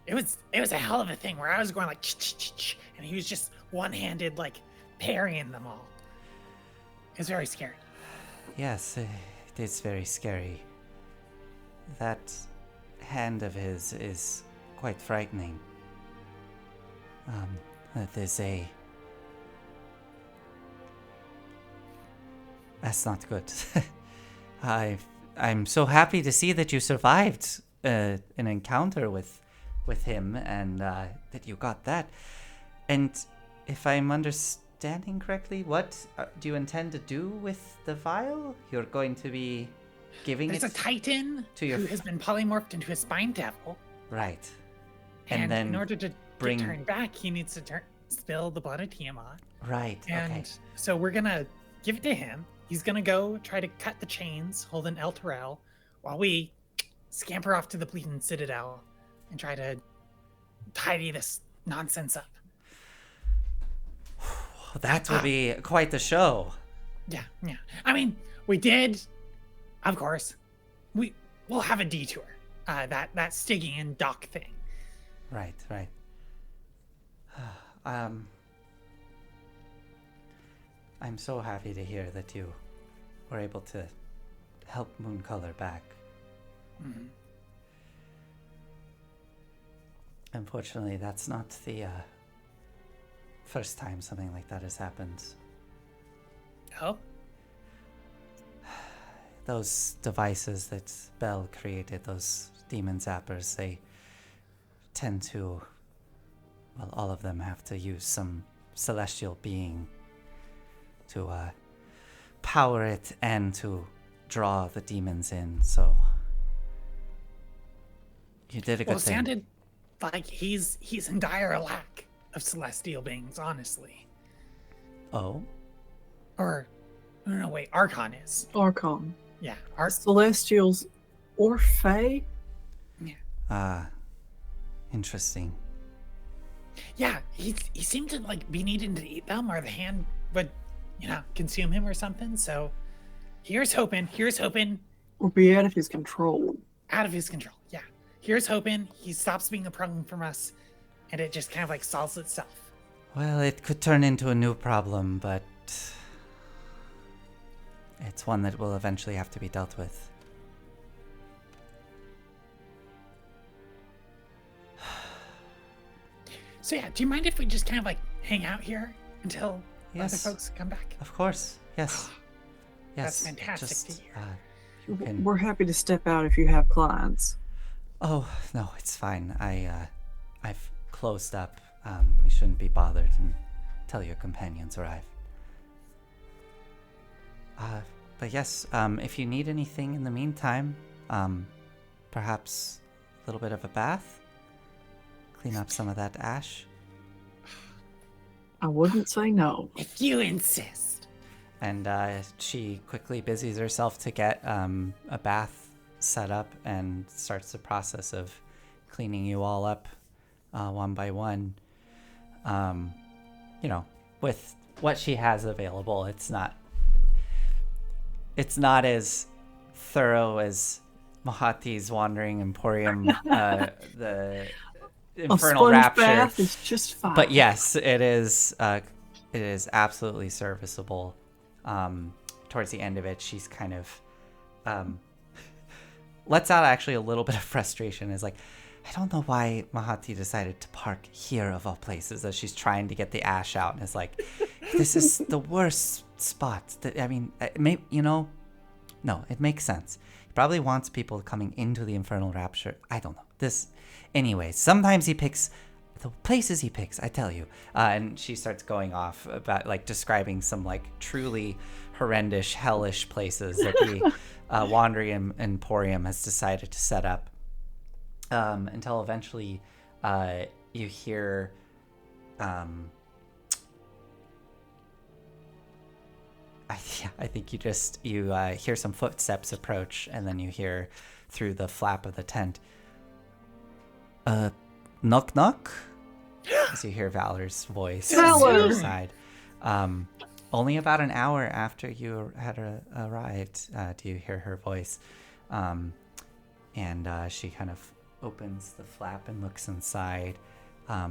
It was a hell of a thing where I was going like, and he was just one-handed, like, parrying them all. It was very scary. Yes, it is very scary. That hand of his is quite frightening. There's a... That's not good. I'm so happy to see that you survived an encounter with him and that you got that. And if I'm understanding correctly, what do you intend to do with the vial? You're going to be giving There's it a titan to your who has been polymorphed into a spine devil. right. And then in order to bring- get turned back, he needs to spill the blood of Tiamat. Right. And okay. so we're going to give it to him. He's going to go try to cut the chains holding El Terrell while we scamper off to the Bleeding Citadel and try to tidy this nonsense up. That will be quite the show. Yeah. I mean, we did, of course, we'll have a detour. That Stygian dock thing. Right. I'm so happy to hear that you were able to help Mooncolor back. Mm-hmm. Unfortunately, that's not the first time something like that has happened. Oh? Those devices that Bell created, those demon zappers, they tend to, well, all of them have to use some celestial being to power it and to draw the demons in, so you did a good Well, it thing. sounded like he's in dire lack of celestial beings, honestly. Oh? Or, no, wait, Archon is. Archon. Yeah, Celestials or Fae? Interesting. Yeah, he seemed to like be needing to eat them, or the hand would, consume him or something. So here's hoping. Or be out of his control. Out of his control. Yeah. Here's hoping he stops being a problem from us, and it just kind of like solves itself. Well, it could turn into a new problem, but it's one that will eventually have to be dealt with. So yeah, do you mind if we just kind of like hang out here until Yes. other folks come back? Of course, yes. Yes. That's fantastic to hear. You can... We're happy to step out if you have clients. Oh, no, it's fine. I've closed up. We shouldn't be bothered until your companions arrive. But yes, if you need anything in the meantime, perhaps a little bit of a bath? Clean up some of that ash? I wouldn't say no. If you insist. And she quickly busies herself to get a bath set up and starts the process of cleaning you all up one by one. With what she has available, it's not as thorough as Mahati's Wandering Emporium, the Infernal a sponge Rapture. bath is just fine. But yes, it is absolutely serviceable. Towards the end of it, she's kind of lets out actually a little bit of frustration. Is like, I don't know why Mahati decided to park here of all places as she's trying to get the ash out, and it's like, this is the worst spot. No, it makes sense. He probably wants people coming into the Infernal Rapture. I don't know. Anyway, sometimes he picks the places he picks, I tell you. And she starts going off about like describing some like truly horrendous, hellish places that the Wandering Emporium has decided to set up. Until eventually you hear I think you hear some footsteps approach, and then you hear through the flap of the tent, knock knock. As you hear Valor's voice on the Valor! other side. Only about an hour after you had arrived, do you hear her voice, and she kind of opens the flap and looks inside.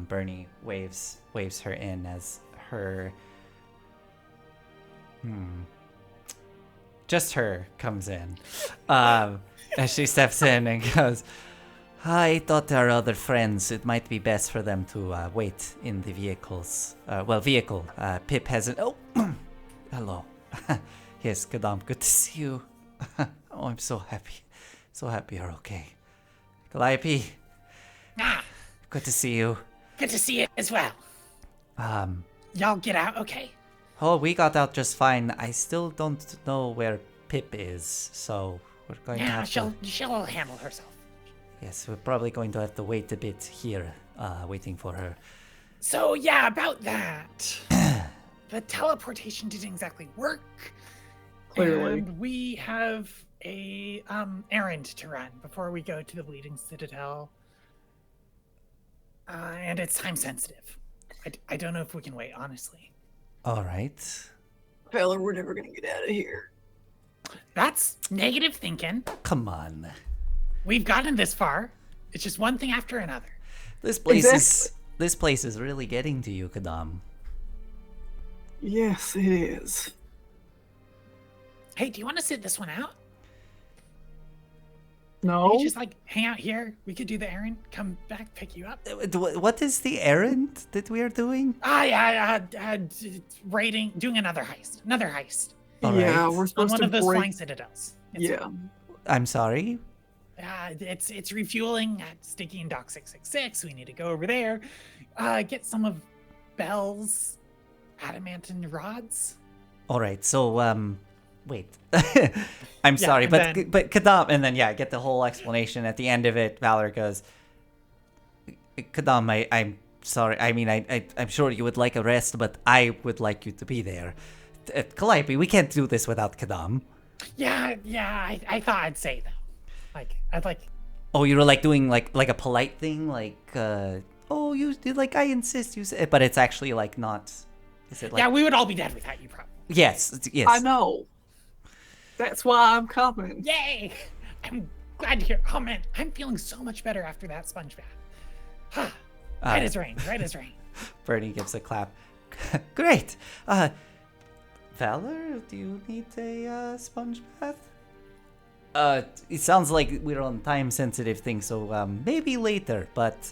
Bernie waves her in as her just her comes in, as she steps in and goes, I thought our other friends, it might be best for them to wait in the vehicles. Vehicle. Pip hasn't... Oh, hello. Yes, Kadam, good to see you. Oh, I'm so happy. So happy you're okay. Calliope, Ah, good to see you. good to see you as well. Y'all get out, okay? Oh, we got out just fine. I still don't know where Pip is, so we're going to Yeah, have to... she'll handle herself. Yes, we're probably going to have to wait a bit here, waiting for her. So yeah, about that. The teleportation didn't exactly work. Clearly. And we have a errand to run before we go to the Bleeding Citadel. And it's time sensitive. I don't know if we can wait, honestly. All right. Valor, we're never gonna get out of here. That's negative thinking. Come on. We've gotten this far. It's just one thing after another. This place is really getting to you, Kadam. Yes, it is. Hey, do you want to sit this one out? No. Maybe just like hang out here. We could do the errand. Come back, pick you up. What is the errand that we are doing? Doing another heist. All yeah, right. we're On supposed one to of those break. flying citadels. Yeah. I'm sorry. It's refueling at Sticky and Dock 666. We need to go over there, get some of Belle's adamantine rods. All right. So, wait. I'm Yeah, sorry, and but Kadam, and then get the whole explanation at the end of it. Valor goes, Kadam, I'm sorry. I mean, I'm sure you would like a rest, but I would like you to be there. Calliope, we can't do this without Kadam. Yeah, I thought I'd say though. I'd like. Oh, you were like doing like a polite thing, like oh, you like I insist you say, but it's actually like not. Is it like? Yeah, we would all be dead without you, probably. Yes. I know. That's why I'm coming. Yay! I'm glad to hear. Oh man, I'm feeling so much better after that sponge bath. Right as rain. Bernie gives a clap. Great. Valor, do you need a sponge bath? It sounds like we're on time-sensitive things, so maybe later. But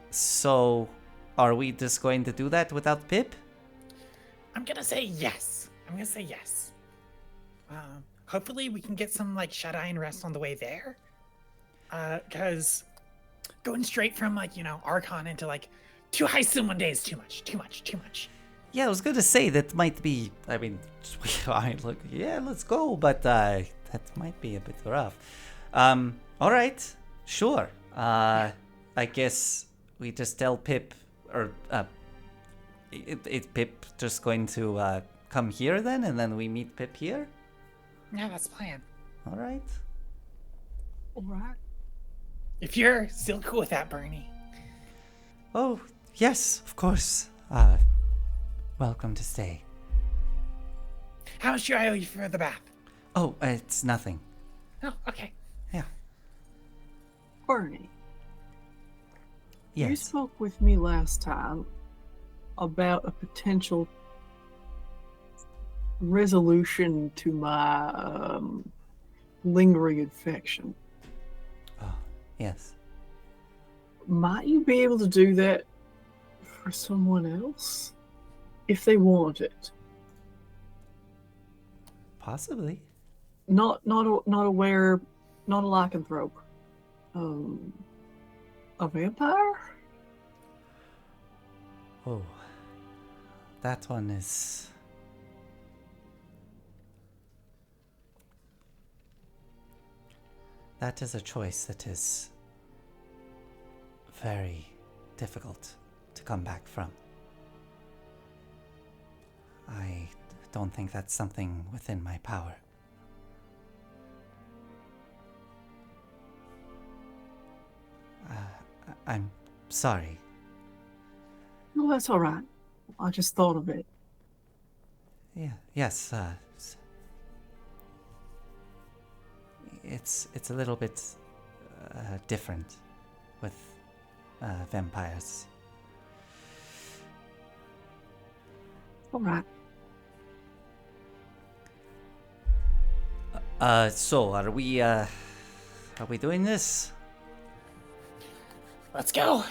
so, are we just going to do that without Pip? I'm gonna say yes. Hopefully we can get some like shut-eye and rest on the way there. Because going straight from Archon into like 2 heists in one day is too much. Yeah, I was going to say that might be. I mean, look, yeah, let's go, but that might be a bit rough. All right, sure. I guess we just tell Pip, or is Pip just going to come here then, and then we meet Pip here? Yeah, that's the plan. All right. All right. If you're still cool with that, Bernie. Oh, yes, of course. Welcome to stay. How much do I owe you for the bath? Oh, it's nothing. Oh, okay. Yeah. Bernie, you Yes. spoke with me last time about a potential resolution to my lingering infection. Oh, yes. Might you be able to do that for someone else? If they want it. Possibly. Not a lycanthrope. A vampire? Oh, that one is. That is a choice that is very difficult to come back from. I don't think that's something within my power. I'm sorry. No, that's all right. I just thought of it. Yeah. Yes. It's a little bit different with vampires. All right. So are we doing this? Let's go.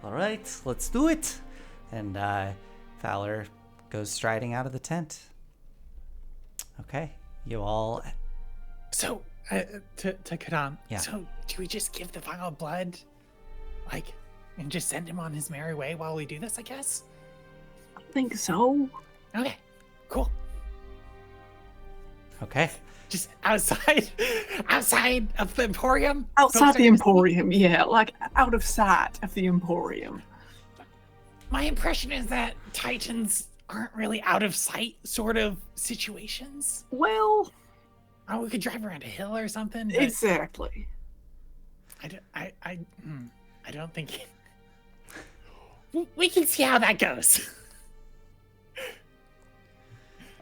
All right, let's do it. And Fowler goes striding out of the tent. Okay, you all. So, to Kadam. Yeah. So, do we just give the final blood, like, and just send him on his merry way while we do this? I guess. I think so. Okay. Cool. Okay. Just outside of the Emporium. Outside the Emporium, yeah, like out of sight of the Emporium. My impression is that Titans aren't really out of sight sort of situations. Well, Oh, we could drive around a hill or something. But exactly. I don't think we can see how that goes.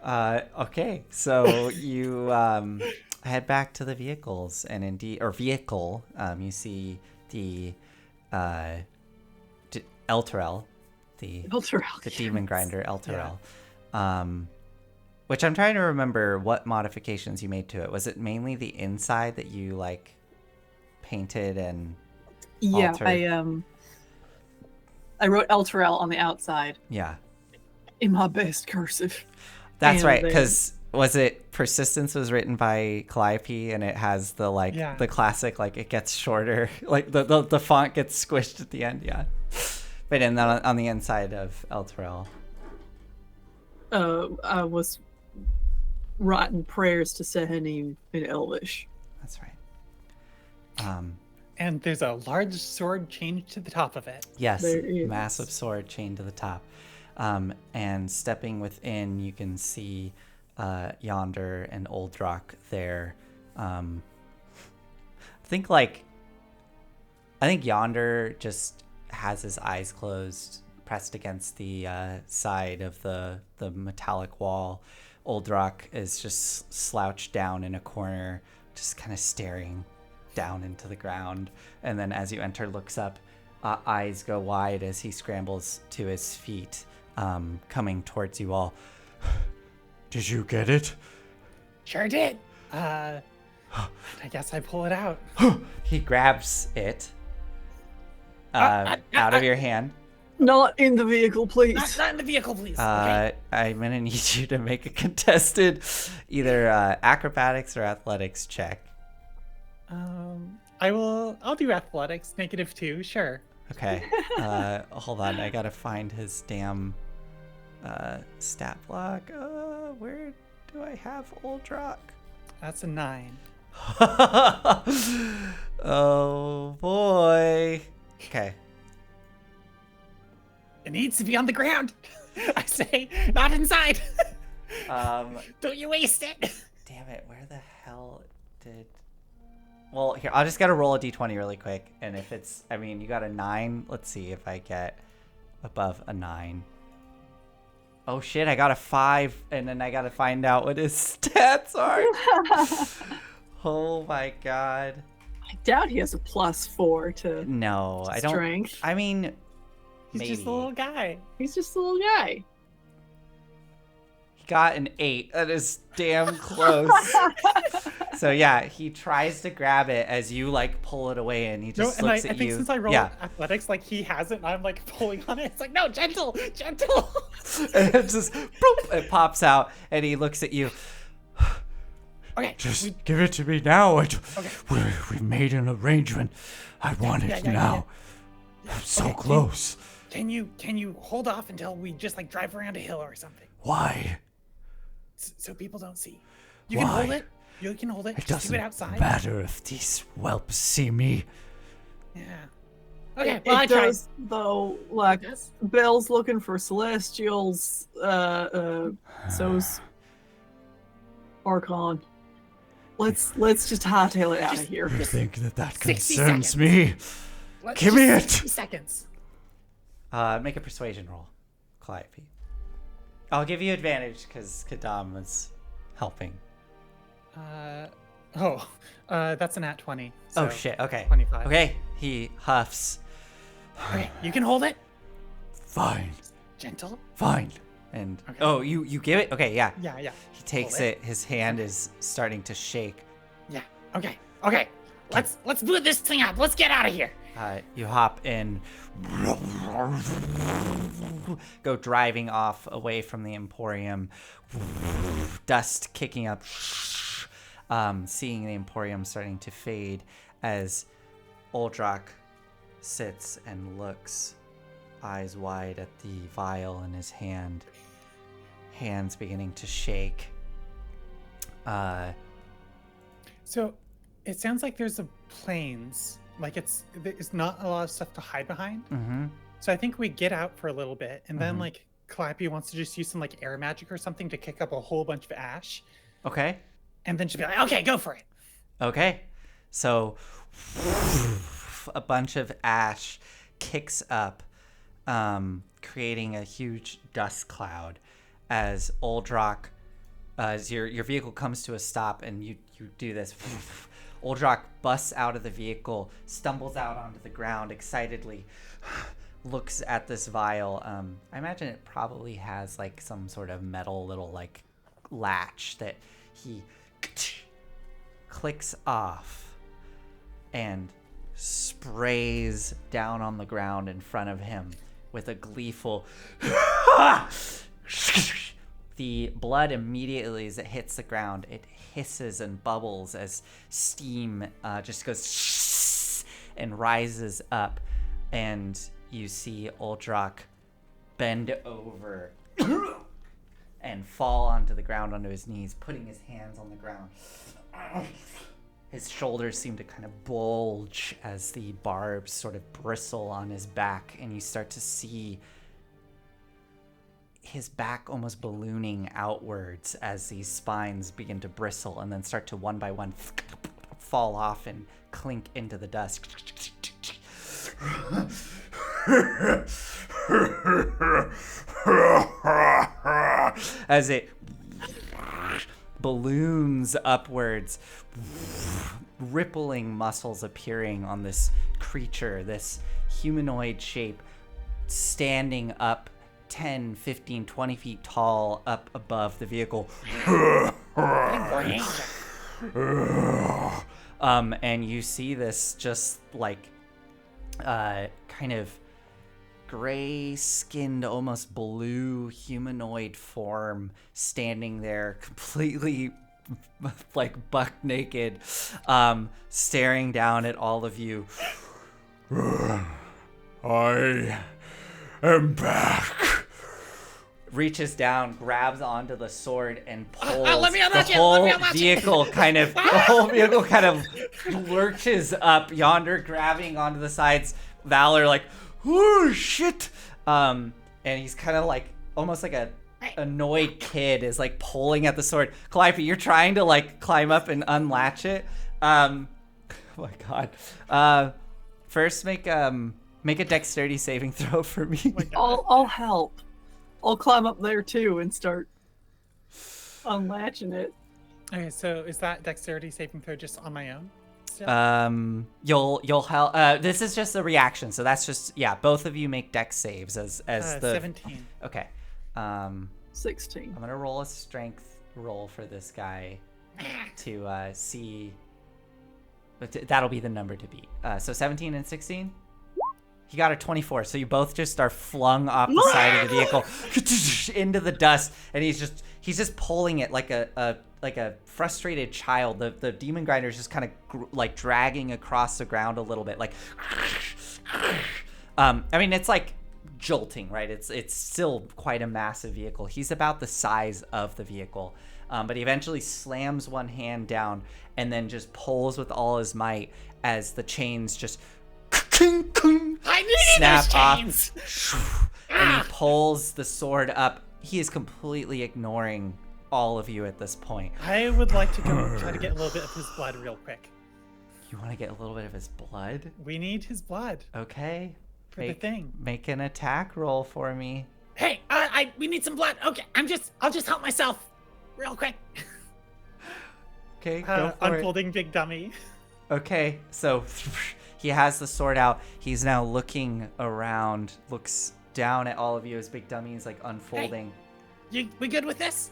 Okay, so you head back to the vehicles, and vehicle. You see the Elturel, the Elturel, demon grinder Elturel. Which I'm trying to remember what modifications you made to it. Was it mainly the inside that you like painted and altered? I wrote Elturel on the outside. Yeah. In my best cursive. That's And right, then- because was it Persistence was written by Calliope, and it has the the classic, like it gets shorter, like the font gets squished at the end, yeah. But and then on the inside of Elturel. I was writing prayers to Seheni in Elvish. That's right. And there's a large sword chained to the top of it. Yes, There is. massive sword chained to the top. And stepping within, you can see Yonder and Oldrock there. I think Yonder just has his eyes closed, pressed against the side of the metallic wall. Oldrock is just slouched down in a corner, just kind of staring down into the ground. And then as you enter, looks up, eyes go wide as he scrambles to his feet, coming towards you all. Did you get it? Sure did. I guess I pull it out. He grabs it out of your hand. Not in the vehicle, please. Not in the vehicle, please. Okay. I'm gonna need you to make a contested either acrobatics or athletics check. I'll do athletics, -2, sure. Okay. Hold on, I gotta find his damn stat block. Where do I have Oldrock? That's a 9. Oh boy. Okay. It needs to be on the ground. I say, not inside. Don't you waste it. Damn it, where the hell did... Well, here, I just gotta roll a d20 really quick, and if it's... I mean, you got a 9. Let's see if I get above a 9. Oh shit, I got a 5, and then I gotta find out what his stats are. Oh my god. I doubt he has a +4 to No, I don't... strength. I mean... He's maybe. just a little guy. He's just a little guy. He got an 8. That is damn close. So yeah, he tries to grab it as you like pull it away, and he just looks at I think you. since I rolled athletics, like he has it, and I'm like pulling on it. It's like, no, gentle. And it just bloop, it pops out, and he looks at you. Okay. Just give it to me now. We made an arrangement. I want it now. I'm so close. Can you hold off until we just like drive around a hill or something? Why? So people don't see. You can hold it. You can hold it. It Just do doesn't it outside. matter if these whelps see me. Yeah. Okay, well, I tried. does, though, like, Yes. Bell's looking for Celestials, so's Archon. Let's just hightail it out of Just- here. You think that 60 concerns seconds. me? Give me it. 60 seconds. Make a persuasion roll, Calliope. I'll give you advantage because Kadam was helping. That's an at 20. So Oh shit, okay. 25. Okay, he huffs. Okay, you can hold it. Fine, Gentle. fine. And Okay. oh, you give it? Okay, yeah. Yeah. He takes Hold it. His hand is starting to shake. Yeah. Okay. Let's boot this thing up. Let's get out of here. You hop in, go driving off away from the Emporium, dust kicking up, seeing the Emporium starting to fade as Uldrak sits and looks, eyes wide at the vial in his hand, hands beginning to shake. So it sounds like there's a plains. Like it's not a lot of stuff to hide behind. Mm-hmm. So I think we get out for a little bit, and then Mhm. like Calliope wants to just use some like air magic or something to kick up a whole bunch of ash, Okay. and then she'll be like, "Okay, go for it." Okay, so a bunch of ash kicks up, creating a huge dust cloud as Uldrak, as your vehicle comes to a stop and you do this. Uldrak busts out of the vehicle, stumbles out onto the ground excitedly, looks at this vial. I imagine it probably has like some sort of metal little like latch that he clicks off and sprays down on the ground in front of him with a gleeful the blood immediately as it hits the ground, it hisses and bubbles as steam just goes and rises up, and you see Uldrak bend over and fall onto the ground onto his knees, putting his hands on the ground. His shoulders seem to kind of bulge as the barbs sort of bristle on his back, and you start to see his back almost ballooning outwards as these spines begin to bristle and then start to one by one fall off and clink into the dust. As it balloons upwards, rippling muscles appearing on this creature, this humanoid shape, standing up 10, 15, 20 feet tall up above the vehicle. And you see this just like kind of gray-skinned, almost blue humanoid form standing there completely like buck naked, staring down at all of you. I am back. Reaches down, grabs onto the sword, and pulls. Let me the unlatch it, whole let me unlatch it. vehicle kind of the whole vehicle kind of lurches up yonder, grabbing onto the sides. Valor like, oh shit, and he's kind of like almost like a annoyed kid is like pulling at the sword. Calliope, you're trying to like climb up and unlatch it. Oh my god. First make a dexterity saving throw for me. I'll help. I'll climb up there too and start unlatching it. Okay, so is that dexterity saving throw just on my own? Still? You'll help. This is just a reaction, so that's just both of you make dex saves as the 17. Okay. 16. I'm gonna roll a strength roll for this guy to see. But that'll be the number to beat. So 17 and 16. He got a 24, so you both just are flung off the side of the vehicle into the dust, and he's just pulling it like a frustrated child. The demon grinder is just kind of like dragging across the ground a little bit, like. I mean, it's like jolting, right? It's still quite a massive vehicle. He's about the size of the vehicle, but he eventually slams one hand down and then just pulls with all his might as the chains just I needed snap those off. chains. And he pulls the sword up. He is completely ignoring all of you at this point. I would like to go try to get a little bit of his blood real quick. You want to get a little bit of his blood? We need his blood Okay. for the thing. Make an attack roll for me. Hey, we need some blood. Okay, I'll just help myself, real quick. Okay, go for it. Unfolding big dummy. Okay, so he has the sword out. He's now looking around, looks down at all of you as Big Dummy is like unfolding. We good with this?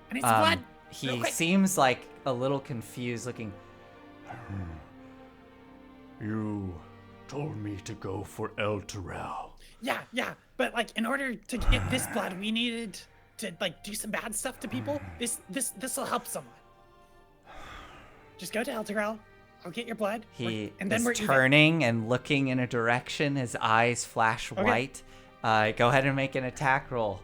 I need some blood. He Real quick. seems like a little confused looking. You told me to go for El Terrell. Yeah, but like in order to get this blood, we needed to like do some bad stuff to people. This will help someone. Just go to El Terrell. I'll get your blood. He and then is we're even. turning and looking in a direction. His eyes flash white. Go ahead and make an attack roll.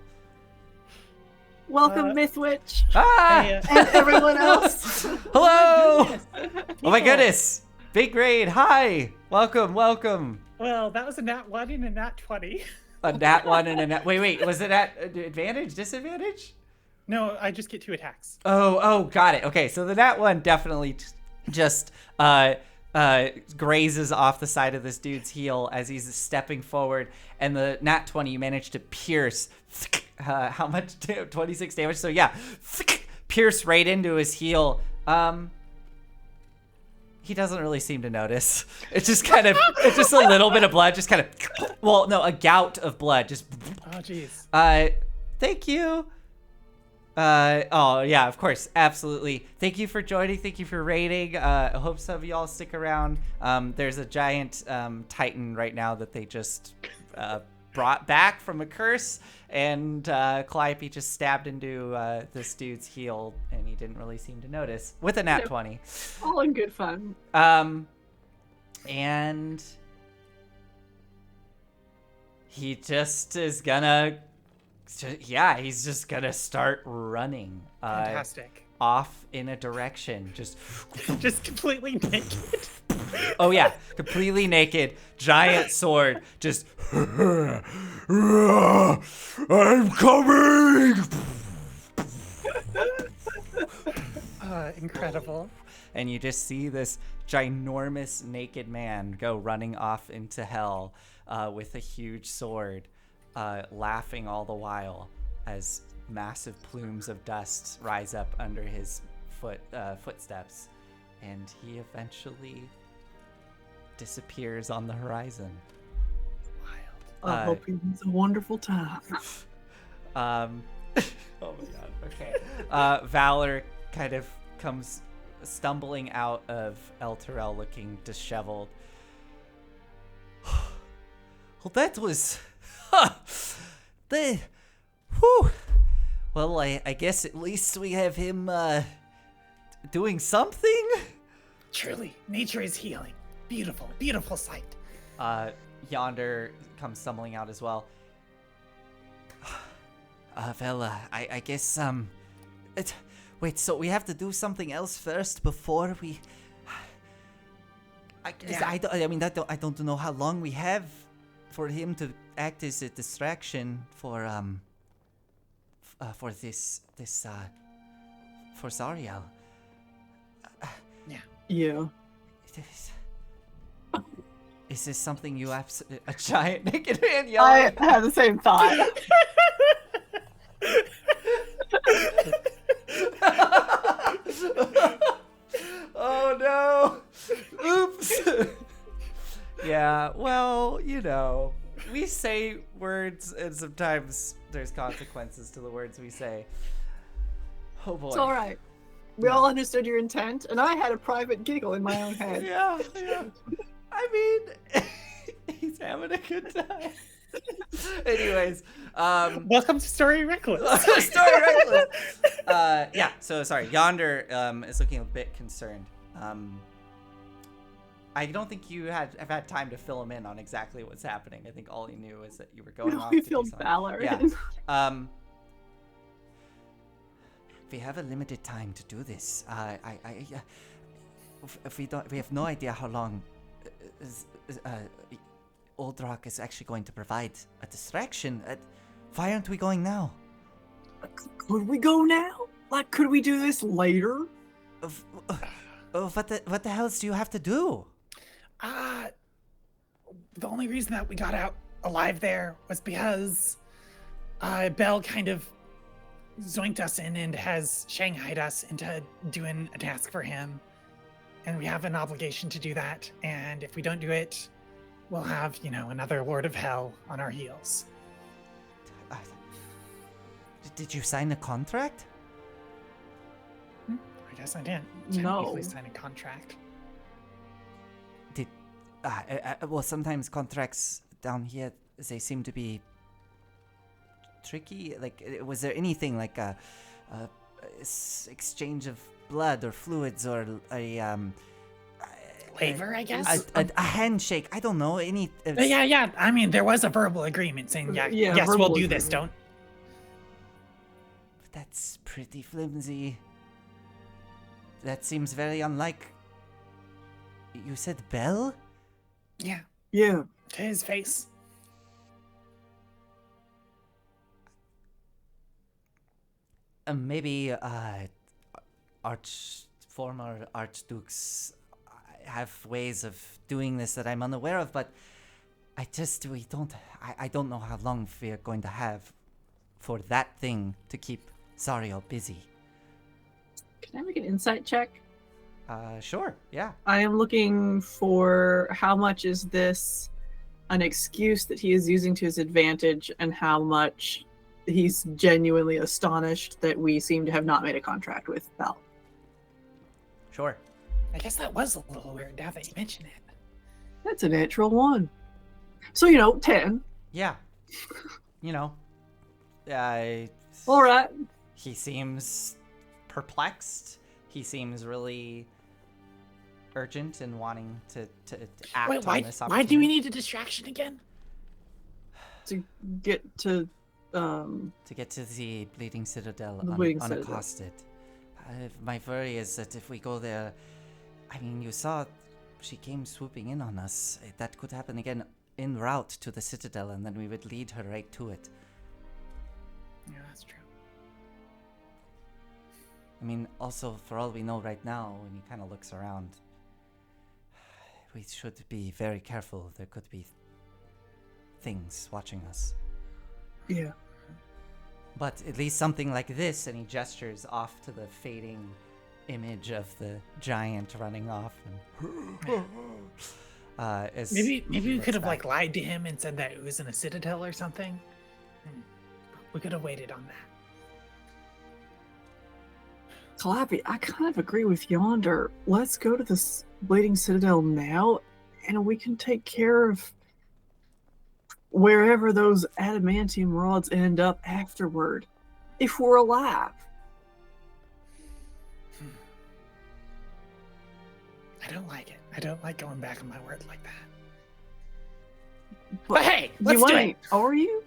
Welcome, Mythwitch, Ah! Hey, and everyone else. Hello! Oh my goodness! Big raid! Hi! Welcome! well, that was a nat 1 and a nat 20. A nat one and a nat. Wait. Was it at advantage? Disadvantage? No, I just get 2 attacks. Oh, got it. Okay, so the nat one definitely just grazes off the side of this dude's heel as he's stepping forward, and the nat 20 you manage to pierce. How much? 26 damage. So yeah, pierce right into his heel. He doesn't really seem to notice. It's just it's just a little bit of blood, just kind of. Well, no, a gout of blood, just. Oh, jeez. Thank you. Oh yeah, of course, absolutely. Thank you for joining. Thank you for raiding. I hope some of y'all stick around. There's a giant Titan right now that they just brought back from a curse, and Calliope just stabbed into this dude's heel, and he didn't really seem to notice with a nat 20. All in good fun. And he just is gonna. Yeah, he's just gonna start running Fantastic. off in a direction. Just completely naked. oh yeah, completely naked, giant sword. Just I'm coming! Incredible. and you just see this ginormous naked man go running off into hell with a huge sword, laughing all the while as massive plumes of dust rise up under his footsteps, and he eventually disappears on the horizon. I hope he has a wonderful time. Oh my god. Okay. Valor kind of comes stumbling out of El Terrell looking disheveled. Well, that was. Whew. Well, I guess at least we have him doing something. Truly, nature is healing. Beautiful, beautiful sight. Yonder comes stumbling out as well. Well, I guess, wait, so we have to do something else first before we... I don't know how long we have for him to act as a distraction for Zariel. Yeah. Is this something you a giant naked man yelling? I had the same thought. Oh no! Oops! Yeah, well, we say words and sometimes there's consequences to the words we say. Oh boy. It's all right. We all understood your intent, and I had a private giggle in my own head. Yeah. I mean, he's having a good time. Anyways, Welcome to Story Reckless. Story Reckless. Yeah, so sorry. Yonder is looking a bit concerned. I don't think you have had time to fill him in on exactly what's happening. I think all he knew is that you were going off We to feel do something. Valor. Yeah. We have a limited time to do this. We have no idea how long Old is actually going to provide a distraction. Why aren't we going now? Could we go now? Like, could we do this later? What the hells do you have to do? The only reason that we got out alive there was because Bell kind of zoinked us in and has shanghaied us into doing a task for him. And we have an obligation to do that. And if we don't do it, we'll have, another Lord of Hell on our heels. Did you sign a contract? I guess I didn't. Can't No. easily sign a contract. Well, sometimes contracts down here, they seem to be tricky. Like, was there anything like a exchange of blood or fluids or a Labor, I guess? a handshake? I don't know. Yeah. I mean, there was a verbal agreement saying, yes, verbal we'll do this. agreement. That's pretty flimsy. That seems very unlike. You said Bell? Yeah, Yeah. to his face. Maybe former archdukes have ways of doing this that I'm unaware of, but I don't know how long we're going to have for that thing to keep Zariel busy. Can I make an insight check? Sure, yeah. I am looking for how much is this an excuse that he is using to his advantage and how much he's genuinely astonished that we seem to have not made a contract with Bell. Sure. I guess that was a little weird now that you mention it. That's a natural one. So, 10. Yeah. All right. He seems perplexed. He seems really urgent and wanting to act Wait, on this opportunity. why do we need a distraction again? To get to To get to the Bleeding Citadel The Bleeding Citadel. unaccosted. My worry is that if we go there, I mean, you saw she came swooping in on us. That could happen again en route to the Citadel, and then we would lead her right to it. Yeah, that's true. I mean, also, for all we know right now, when he kind of looks around, we should be very careful. There could be things watching us. Yeah. But at least something like this, and he gestures off to the fading image of the giant running off. And as Maybe he we looks could have back. lied to him and said that it was in a citadel or something. We could have waited on that. Calliope, I kind of agree with Yonder. Let's go to this Bleeding Citadel now, and we can take care of wherever those adamantium rods end up afterward, if we're alive. I don't like it. I don't like going back on my word like that. But But hey, let's do it. Are you?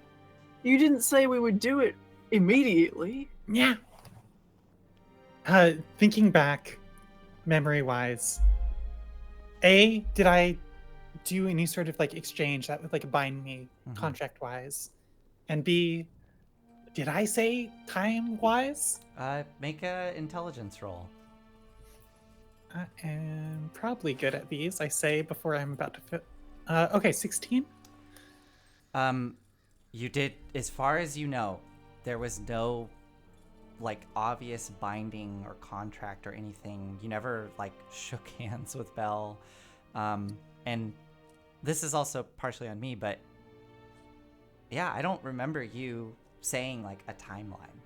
You didn't say we would do it immediately. Yeah. Thinking back, memory-wise, did I do any sort of exchange that would bind me contract-wise? And B, did I say time-wise? Make a intelligence roll. I am probably good at these. I say before I'm about to fit. Okay, 16. You did, as far as you know, there was no obvious binding or contract or anything. You never shook hands with Belle. And this is also partially on me, but yeah, I don't remember you saying a timeline.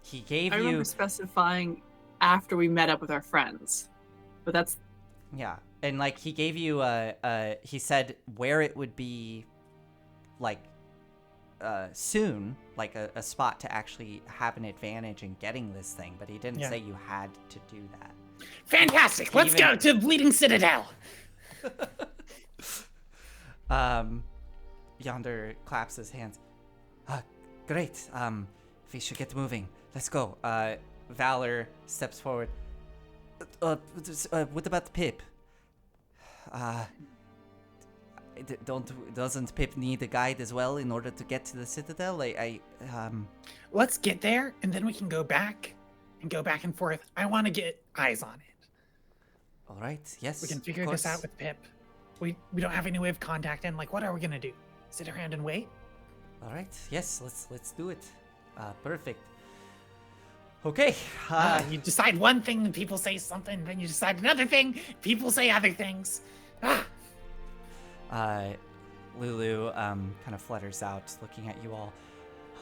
He gave I you remember specifying after we met up with our friends, but that's yeah, and he gave you he said where it would be soon, a spot to actually have an advantage in getting this thing, but he didn't say you had to do that. Fantastic. Let's go to Bleeding Citadel. Yonder claps his hands. Great. We should get moving. Let's go. Valor steps forward. What about the Pip? Doesn't Pip need a guide as well in order to get to the Citadel? Let's get there, and then we can go back and forth. I want to get eyes on it. All right. Yes. We can figure of this course. out with Pip. We don't have any way of contacting. Like, what are we gonna do? Sit around and wait? All right. Yes. Let's do it. Perfect. Okay. You decide one thing, and people say something. Then you decide another thing. People say other things. Lulu kind of flutters out, looking at you all.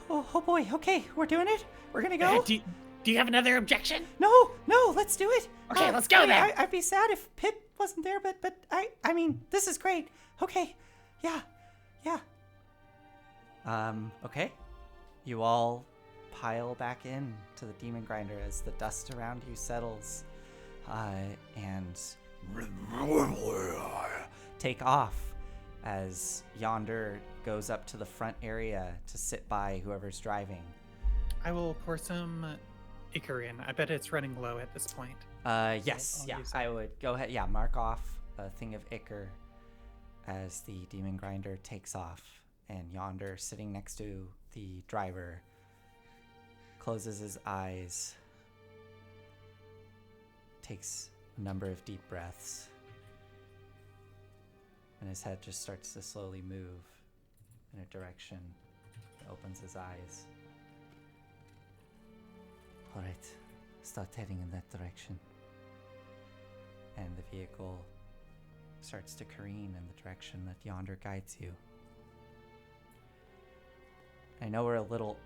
Oh boy. Okay, we're doing it. We're gonna go. Do you have another objection? No. Let's do it. Okay, let's go then. I'd be sad if Pip wasn't there, but I mean, this is great. Okay. Yeah. Okay. You all pile back in to the demon grinder as the dust around you settles, and take off as Yonder goes up to the front area to sit by whoever's driving. I will pour some ichor in. I bet it's running low at this point. Yes, I'll yeah, use it. I would go ahead. Yeah, mark off a thing of ichor as the demon grinder takes off, and Yonder, sitting next to the driver, closes his eyes, takes a number of deep breaths, and his head just starts to slowly move in a direction. He opens his eyes. All right, start heading in that direction. And the vehicle starts to careen in the direction that Yonder guides you. I know we're a little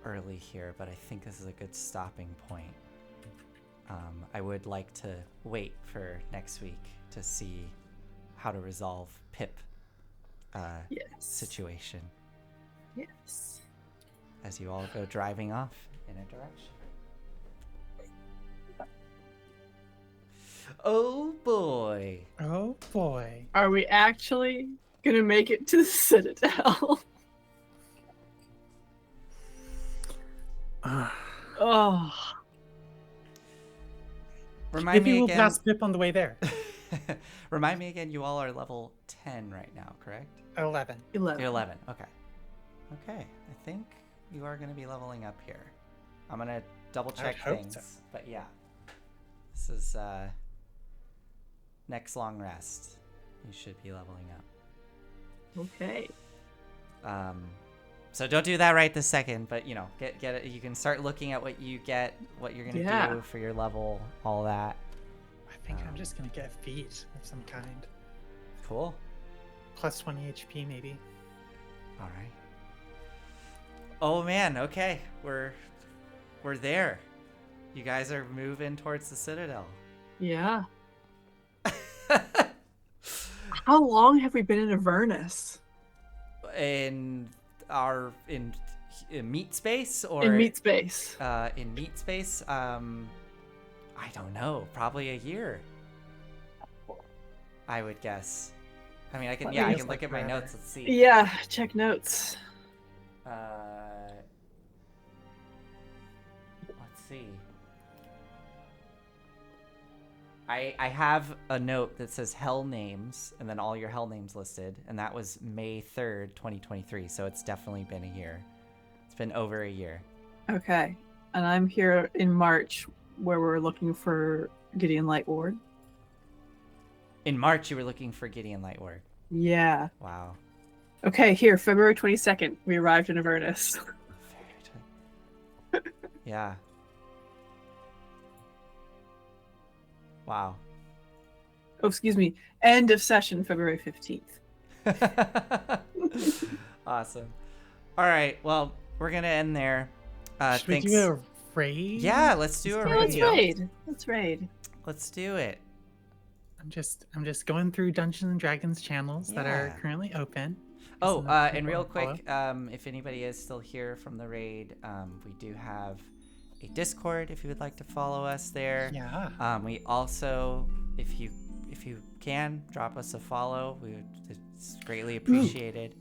early here, but I think this is a good stopping point. I would like to wait for next week to see how to resolve Pip Yes. situation Yes. as you all go driving off in a direction. Oh boy. Oh boy. Are we actually gonna make it to the Citadel? Oh. Remind Maybe me we'll again. pass Pip on the way there. Remind me again, you all are level 10 right now, correct? 11. 11. You're 11. Okay. Okay. I think you are going to be leveling up here. I'm going to double check I hope things. so. But yeah. This is next long rest. You should be leveling up. Okay. So don't do that right this second, but get it. You can start looking at what you get, what you're going to do for your level, all that. I think I'm just going to get feet of some kind. Cool. Plus 20 HP maybe. All right. Oh man, okay. We're there. You guys are moving towards the Citadel. Yeah. How long have we been in Avernus? in meat space or In meat space. in meat space, I don't know, probably a year, I would guess. I mean, I can Let me look at my forever. notes. Let's see. Yeah, check notes. Let's see. I have a note that says Hell Names, and then all your Hell Names listed, and that was May 3rd, 2023, so it's definitely been a year. It's been over a year. Okay. And I'm here in March where we're looking for Gideon Lightward. In March, you were looking for Gideon Lightward. Yeah. Wow. Okay, here, February 22nd, we arrived in Avernus. Yeah. Wow. Oh, excuse me. End of session, February 15th. Awesome. All right. Well, we're gonna end there. Should we Thanks. do a raid? Yeah, let's do a Yeah, raid. let's raid. Let's do it. I'm just going through Dungeons and Dragons channels that are Yeah. currently open. Oh, Isn't that and people real to follow? quick, if anybody is still here from the raid, we do have a Discord if you would like to follow us there. Yeah. We also, if you can, drop us a follow. It's greatly appreciated.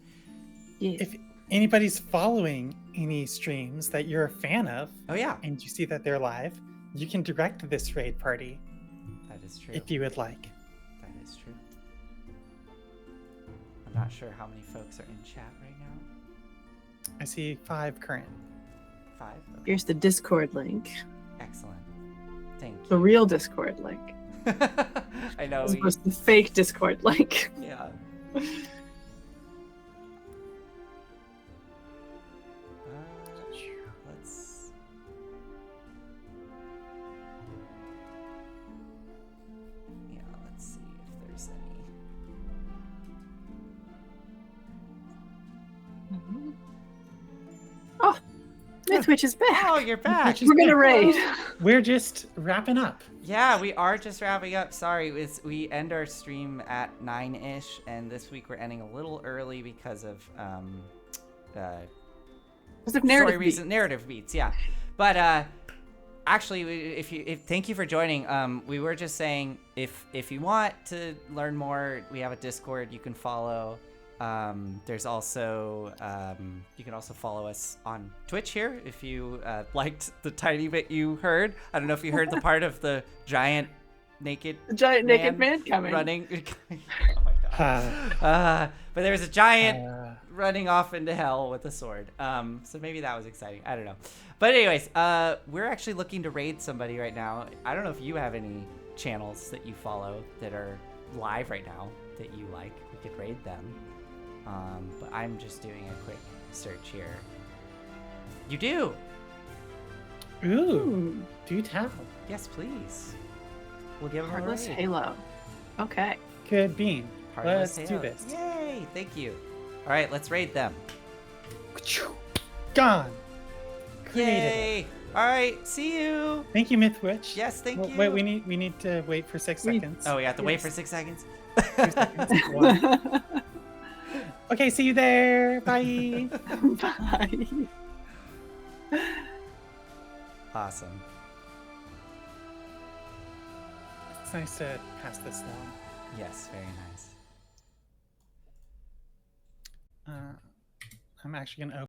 Yeah. If anybody's following any streams that you're a fan of Oh yeah, and you see that they're live, you can direct this raid party that is true. if you would like. That is true. not sure how many folks are in chat right now. I see 5 current. 5? Okay. Here's the Discord link. Excellent. Thank The you. real Discord link. I know. As opposed to the fake Discord link. Yeah. Let's. Yeah, let's see if there's any. Oh, Mythwitch is back. Oh, you're back. We're gonna raid. We're just wrapping up. Yeah, we are just wrapping up. Sorry, we end our stream at 9-ish, and this week we're ending a little early because of narrative beats. Yeah, but actually, thank you for joining. We were just saying if you want to learn more, we have a Discord you can follow. There's also you can also follow us on Twitch here if you liked the tiny bit you heard. I don't know if you heard the part of the giant naked man coming running. Oh my god! But there was a giant running off into hell with a sword. So maybe that was exciting. I don't know. But anyways, we're actually looking to raid somebody right now. I don't know if you have any channels that you follow that are live right now that you like. We could raid them. But I'm just doing a quick search here. You do? Ooh, do tell. Yes, please. We'll give them a Heartless raid. Halo. Okay. Good bean. Heartless Let's Halo. do this. Yay! Thank you. All right, let's raid them. Gone. Created. Yay! All right, see you. Thank you, Mythwitch. Yes, thank you. Wait, we need to wait for 6 seconds. Oh, we have to wait Yes. for 6 seconds. 2 seconds. 1. Okay, see you there. Bye. Bye. Awesome. It's nice to pass this along. Yes, very nice. I'm actually gonna